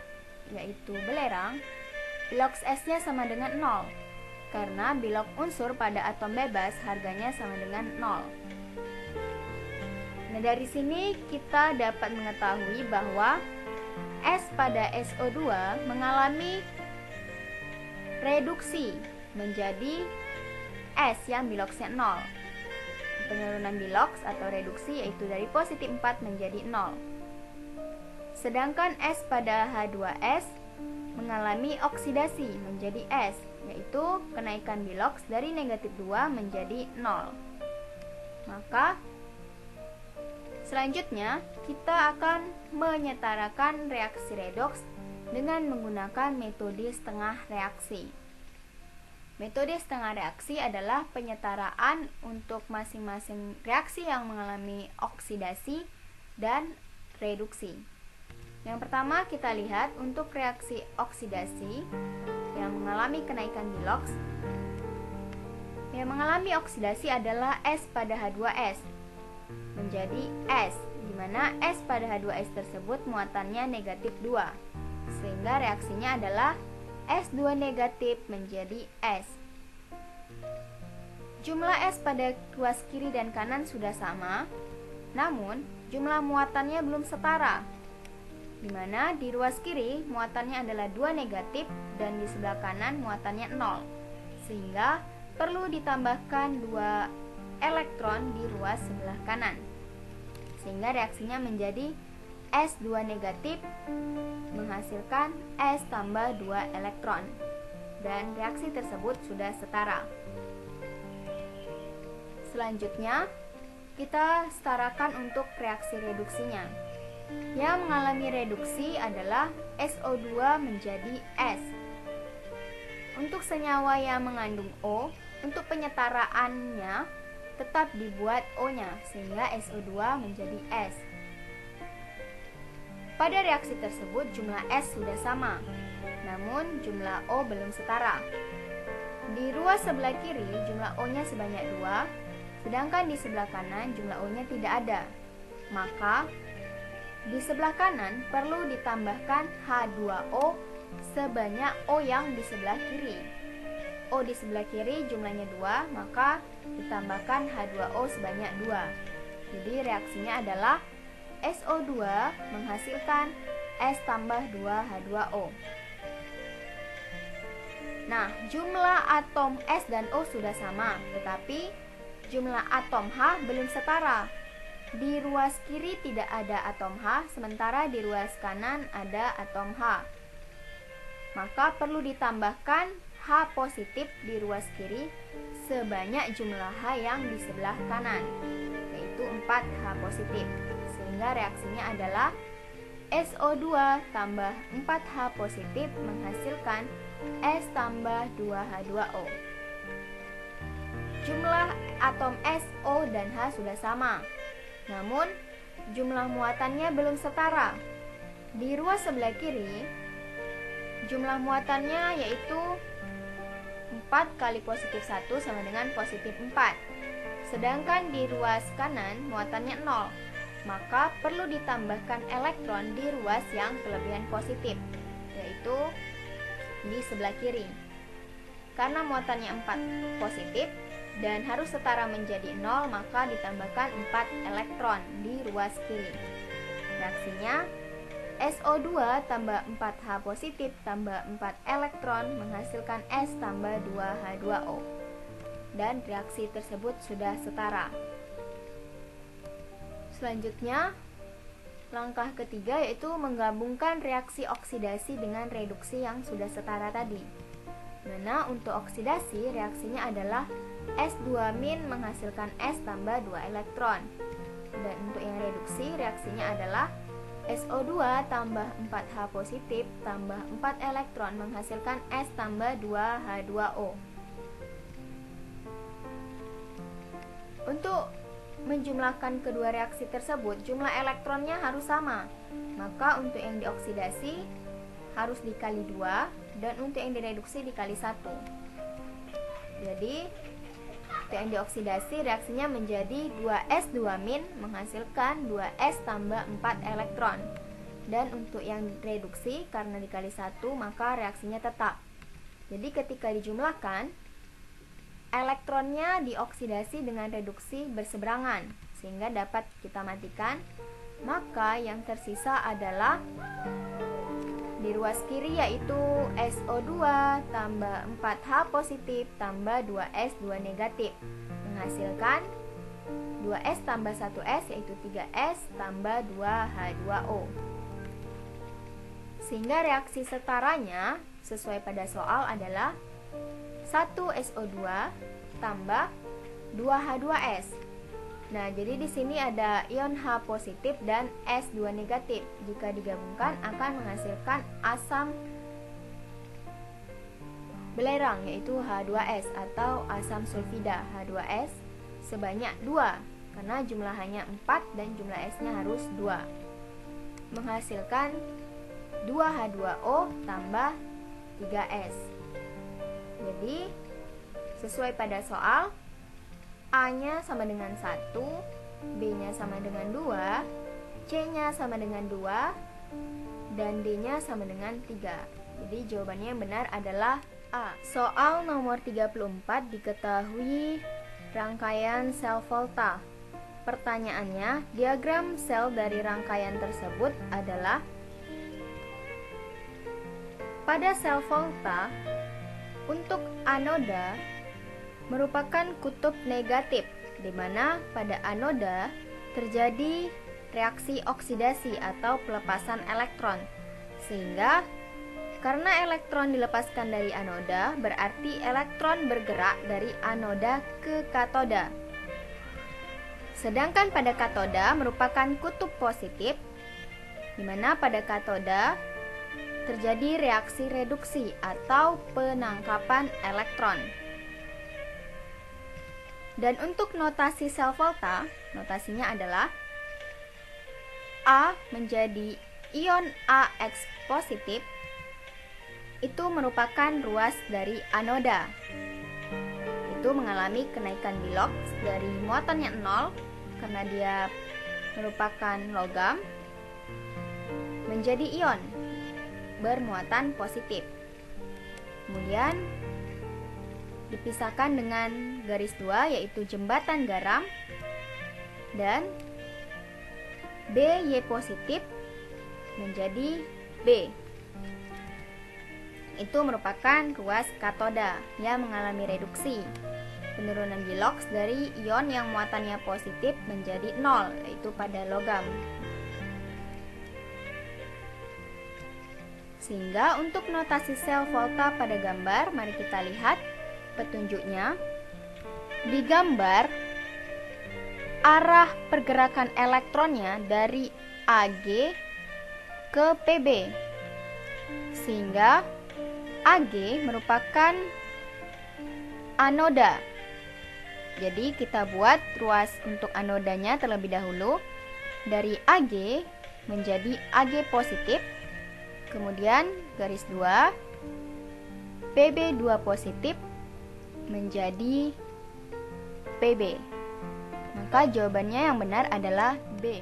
yaitu belerang, bilox S-nya sama dengan 0 karena bilok unsur pada atom bebas harganya sama dengan 0. Nah, dari sini kita dapat mengetahui bahwa S pada SO2 mengalami reduksi menjadi S yang biloxnya 0. Penurunan bilox atau reduksi yaitu dari positif 4 menjadi 0. Sedangkan S pada H2S mengalami oksidasi menjadi S, yaitu kenaikan bilox dari negatif 2 menjadi 0. Maka selanjutnya kita akan menyetarakan reaksi redoks dengan menggunakan metode setengah reaksi. Metode setengah reaksi adalah penyetaraan untuk masing-masing reaksi yang mengalami oksidasi dan reduksi. Yang pertama kita lihat untuk reaksi oksidasi yang mengalami kenaikan bilox. Yang mengalami oksidasi adalah S pada H2S menjadi S, di mana S pada H2S tersebut muatannya negatif 2. Sehingga reaksinya adalah S2 negatif menjadi S. Jumlah S pada ruas kiri dan kanan sudah sama, namun jumlah muatannya belum setara, di mana di ruas kiri muatannya adalah 2 negatif dan di sebelah kanan muatannya 0. Sehingga perlu ditambahkan 2 elektron di ruas sebelah kanan. Sehingga reaksinya menjadi S2 negatif menghasilkan S tambah 2 elektron. Dan reaksi tersebut sudah setara. Selanjutnya, kita setarakan untuk reaksi reduksinya. Yang mengalami reduksi adalah SO2 menjadi S. Untuk senyawa yang mengandung O, untuk penyetaraannya tetap dibuat O-nya sehingga SO2 menjadi S. Pada reaksi tersebut jumlah S sudah sama, namun jumlah O belum setara. Di ruas sebelah kiri jumlah O-nya sebanyak 2, Sedangkan di sebelah kanan jumlah O-nya tidak ada. Maka di sebelah kanan perlu ditambahkan H2O sebanyak O yang di sebelah kiri. O di sebelah kiri jumlahnya 2, maka ditambahkan H2O sebanyak 2. Jadi reaksinya adalah SO2 menghasilkan S tambah 2H2O. Nah, jumlah atom S dan O sudah sama, tetapi jumlah atom H belum setara. Di ruas kiri tidak ada atom H, sementara di ruas kanan ada atom H. Maka perlu ditambahkan H positif di ruas kiri sebanyak jumlah H yang di sebelah kanan, yaitu 4H positif. Sehingga reaksinya adalah SO2 tambah 4H positif menghasilkan S tambah 2H2O. Jumlah atom S, O, dan H sudah sama. Namun, jumlah muatannya belum setara. Di ruas sebelah kiri, jumlah muatannya yaitu 4 kali positif 1 sama dengan positif 4. Sedangkan di ruas kanan muatannya 0. Maka perlu ditambahkan elektron di ruas yang kelebihan positif, yaitu di sebelah kiri. Karena muatannya 4 positif dan harus setara menjadi 0, maka ditambahkan 4 elektron di ruas kiri. Reaksinya SO2 tambah 4H positif tambah 4 elektron menghasilkan S tambah 2H2O. Dan reaksi tersebut sudah setara. Selanjutnya, langkah ketiga yaitu menggabungkan reaksi oksidasi dengan reduksi yang sudah setara tadi. Mana untuk oksidasi reaksinya adalah S2- menghasilkan S tambah 2 elektron. Dan untuk yang reduksi reaksinya adalah SO2 tambah 4H positif tambah 4 elektron menghasilkan S tambah 2H2O. Untuk menjumlahkan kedua reaksi tersebut, jumlah elektronnya harus sama. Maka untuk yang dioksidasi harus dikali 2 dan untuk yang direduksi dikali 1. Jadi untuk yang dioksidasi reaksinya menjadi 2S2- menghasilkan 2S tambah 4 elektron. Dan untuk yang reduksi karena dikali 1 maka reaksinya tetap. Jadi ketika dijumlahkan, elektronnya dioksidasi dengan reduksi berseberangan sehingga dapat kita matikan. Maka yang tersisa adalah di ruas kiri yaitu SO2 tambah 4H positif tambah 2S2 negatif menghasilkan 2S tambah 1S yaitu 3S tambah 2H2O. Sehingga reaksi setaranya sesuai pada soal adalah 1SO2 tambah 2H2S. Nah, jadi di sini ada ion H positif dan S2 negatif. Jika digabungkan akan menghasilkan asam belerang yaitu H2S atau asam sulfida H2S sebanyak 2 karena jumlahnya 4 dan jumlah S-nya harus 2. Menghasilkan 2H2O tambah 3S. Jadi sesuai pada soal, A-nya sama dengan 1, B-nya sama dengan 2, C-nya sama dengan 2, dan D-nya sama dengan 3. Jadi jawabannya yang benar adalah A. Soal nomor 34 diketahui rangkaian sel volta. Pertanyaannya, diagram sel dari rangkaian tersebut adalah: pada sel volta, untuk anoda merupakan kutub negatif, di mana pada anoda terjadi reaksi oksidasi atau pelepasan elektron. Sehingga karena elektron dilepaskan dari anoda, berarti elektron bergerak dari anoda ke katoda. Sedangkan pada katoda merupakan kutub positif, di mana pada katoda terjadi reaksi reduksi atau penangkapan elektron. Dan untuk notasi sel volta, notasinya adalah A menjadi ion AX positif, itu merupakan ruas dari anoda. Itu itu mengalami kenaikan Bilox dari muatannya 0 karena dia merupakan logam menjadi ion bermuatan positif. Kemudian dipisahkan dengan garis 2 yaitu jembatan garam, dan By positif menjadi B. Itu merupakan ruas katoda yang mengalami reduksi, penurunan Bilox dari ion yang muatannya positif menjadi 0, yaitu pada logam. Sehingga untuk notasi sel volta pada gambar, mari kita lihat petunjuknya. Di gambar, arah pergerakan elektronnya dari Ag ke Pb, sehingga Ag merupakan anoda. Jadi kita buat ruas untuk anodanya terlebih dahulu. Dari Ag menjadi Ag positif, kemudian garis 2 Pb2 positif menjadi Pb. Maka jawabannya yang benar adalah B.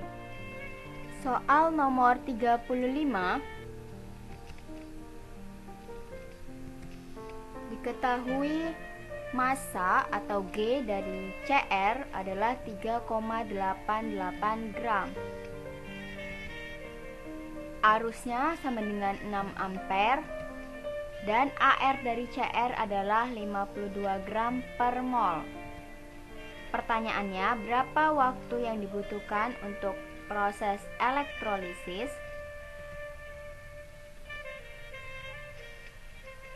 Soal nomor 35. Diketahui massa atau G dari Cr adalah 3,88 gram. Arusnya sama dengan 6 ampere dan AR dari Cr adalah 52 gram per mol. Pertanyaannya, berapa waktu yang dibutuhkan untuk proses elektrolisis?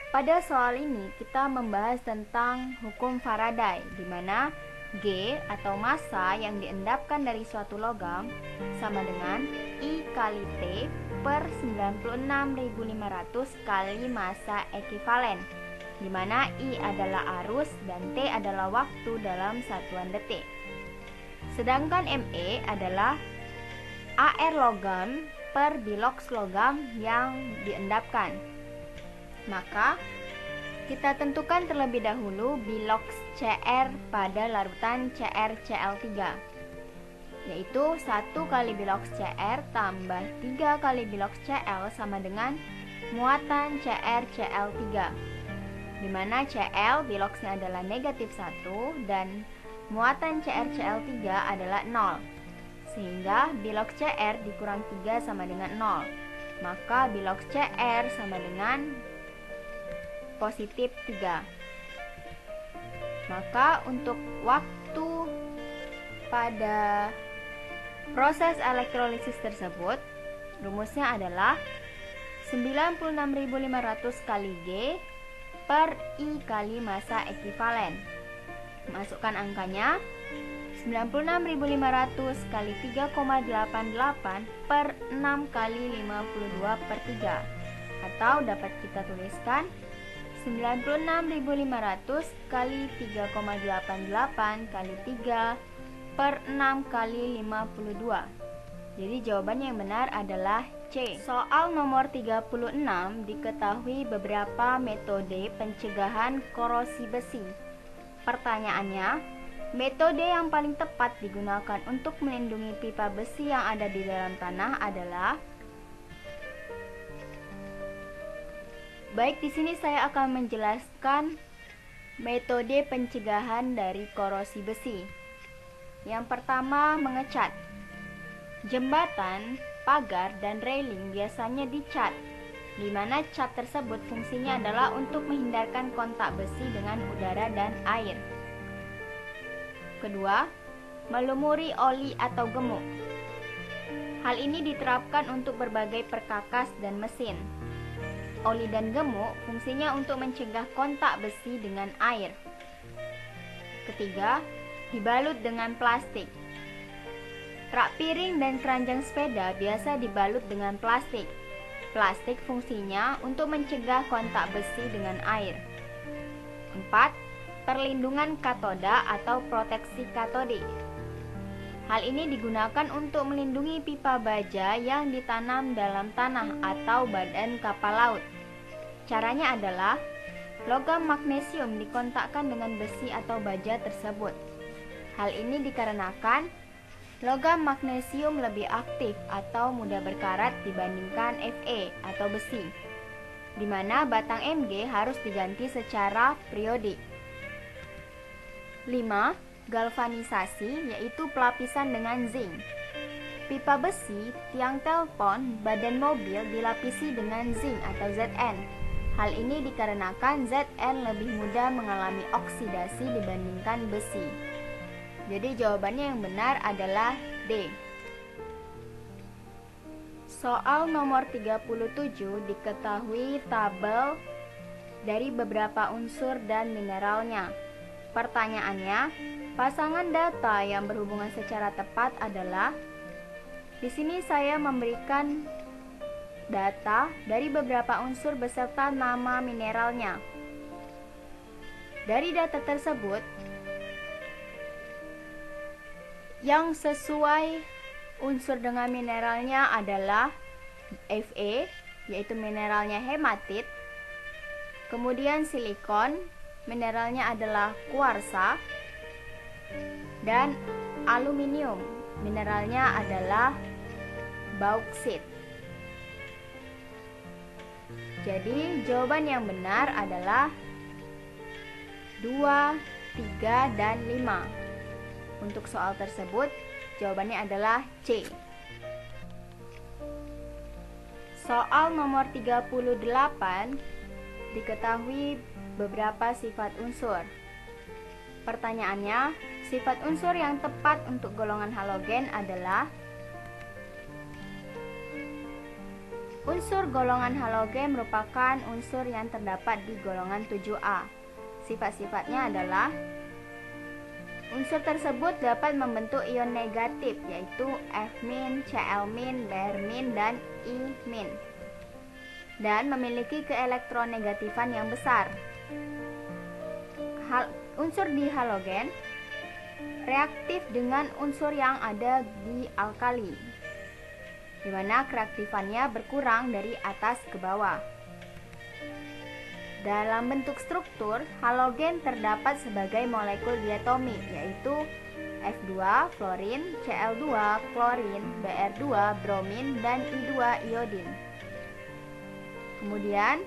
Pada soal ini kita membahas tentang hukum Faraday, di mana G atau massa yang diendapkan dari suatu logam sama dengan I kali T per 96.500 kali massa ekivalen, di mana I adalah arus dan T adalah waktu dalam satuan detik. Sedangkan ME adalah AR logam per Bilox logam yang diendapkan. Maka kita tentukan terlebih dahulu Bilox Cr pada larutan CrCl3, yaitu 1 kali Bilox Cr tambah 3 kali Bilox Cl sama dengan muatan CrCl3, di mana Cl Biloxnya adalah negatif 1 dan muatan CrCl3 adalah 0, sehingga Bilox Cr dikurang 3 sama dengan 0. Maka Bilox Cr sama dengan positif 3. Maka untuk waktu pada proses elektrolisis tersebut, rumusnya adalah 96.500 kali G per I kali massa ekivalen. Masukkan angkanya 96.500 kali 3,88 per 6 kali 52 per 3, atau dapat kita tuliskan 96.500 kali 3,88 kali 3 per 6 kali 52. Jadi jawabannya yang benar adalah C. Soal nomor 36, diketahui beberapa metode pencegahan korosi besi. Pertanyaannya, metode yang paling tepat digunakan untuk melindungi pipa besi yang ada di dalam tanah adalah. Baik, di sini saya akan menjelaskan metode pencegahan dari korosi besi. Yang pertama, mengecat. Jembatan, pagar, dan railing biasanya dicat, di mana cat tersebut fungsinya adalah untuk menghindarkan kontak besi dengan udara dan air. Kedua, melumuri oli atau gemuk. Hal ini diterapkan untuk berbagai perkakas dan mesin. Oli dan gemuk fungsinya untuk mencegah kontak besi dengan air. Ketiga, dibalut dengan plastik. Rak piring dan keranjang sepeda biasa dibalut dengan plastik. Plastik fungsinya untuk mencegah kontak besi dengan air. 4. Perlindungan katoda atau proteksi katode. Hal ini digunakan untuk melindungi pipa baja yang ditanam dalam tanah atau badan kapal laut. Caranya adalah logam magnesium dikontakkan dengan besi atau baja tersebut. Hal ini dikarenakan logam magnesium lebih aktif atau mudah berkarat dibandingkan Fe atau besi, di mana batang Mg harus diganti secara periodik. 5. Galvanisasi, yaitu pelapisan dengan zinc. Pipa besi, tiang telepon, badan mobil dilapisi dengan zinc atau Zn. Hal ini dikarenakan Zn lebih mudah mengalami oksidasi dibandingkan besi. Jadi jawabannya yang benar adalah D. Soal nomor 37, diketahui tabel dari beberapa unsur dan mineralnya. Pertanyaannya, pasangan data yang berhubungan secara tepat adalah, di sini saya memberikan data dari beberapa unsur beserta nama mineralnya. Dari data tersebut, yang sesuai unsur dengan mineralnya adalah Fe, yaitu mineralnya hematit. Kemudian silikon, mineralnya adalah kuarsa. Dan aluminium, mineralnya adalah bauksit. Jadi jawaban yang benar adalah 2, 3, dan 5. Untuk soal tersebut, jawabannya adalah C. Soal nomor 38, diketahui beberapa sifat unsur. Pertanyaannya, sifat unsur yang tepat untuk golongan halogen adalah, unsur golongan halogen merupakan unsur yang terdapat di golongan 7A. Sifat-sifatnya adalah, unsur tersebut dapat membentuk ion negatif, yaitu F-, Cl-, Br-, dan I-, dan memiliki keelektronegatifan yang besar. Unsur di halogen reaktif dengan unsur yang ada di alkali, di mana kereaktifannya berkurang dari atas ke bawah. Dalam bentuk struktur, halogen terdapat sebagai molekul diatomik, yaitu F2 fluorin, Cl2 klorin, Br2 bromin, dan I2 iodin. Kemudian,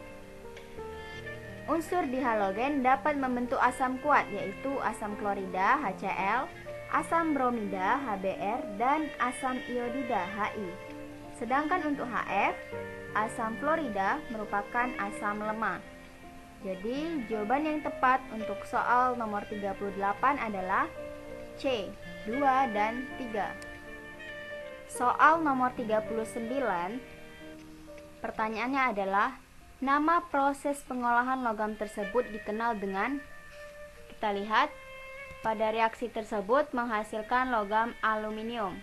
unsur di halogen dapat membentuk asam kuat, yaitu asam klorida HCl, asam bromida HBr, dan asam iodida HI. Sedangkan untuk HF, asam fluorida merupakan asam lemah. Jadi, jawaban yang tepat untuk soal nomor 38 adalah C, 2 dan 3. Soal nomor 39, pertanyaannya adalah, nama proses pengolahan logam tersebut dikenal dengan, kita lihat, pada reaksi tersebut menghasilkan logam aluminium.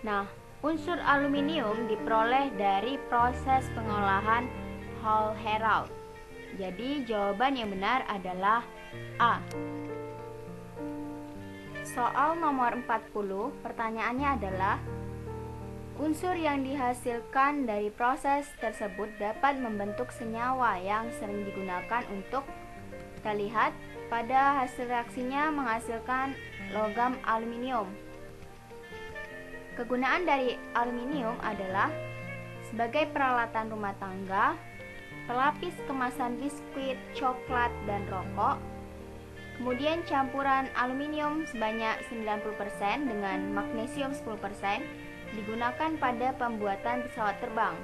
Nah, unsur aluminium diperoleh dari proses pengolahan Hall-Héroult. Jadi jawaban yang benar adalah A. Soal nomor 40, pertanyaannya adalah, unsur yang dihasilkan dari proses tersebut dapat membentuk senyawa yang sering digunakan untuk, kita lihat, pada hasil reaksinya menghasilkan logam aluminium. Kegunaan dari aluminium adalah sebagai peralatan rumah tangga, pelapis kemasan biskuit, coklat, dan rokok. Kemudian campuran aluminium sebanyak 90% dengan magnesium 10% digunakan pada pembuatan pesawat terbang.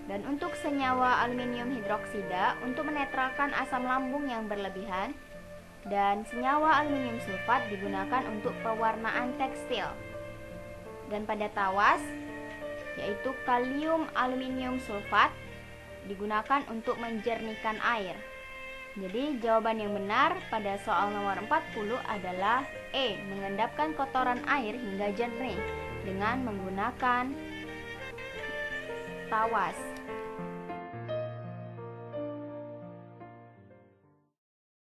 Dan untuk senyawa aluminium hidroksida untuk menetralkan asam lambung yang berlebihan, dan senyawa aluminium sulfat digunakan untuk pewarnaan tekstil. Dan pada tawas, yaitu kalium aluminium sulfat, digunakan untuk menjernihkan air. Jadi jawaban yang benar pada soal nomor 40 adalah E, mengendapkan kotoran air hingga jernih dengan menggunakan tawas.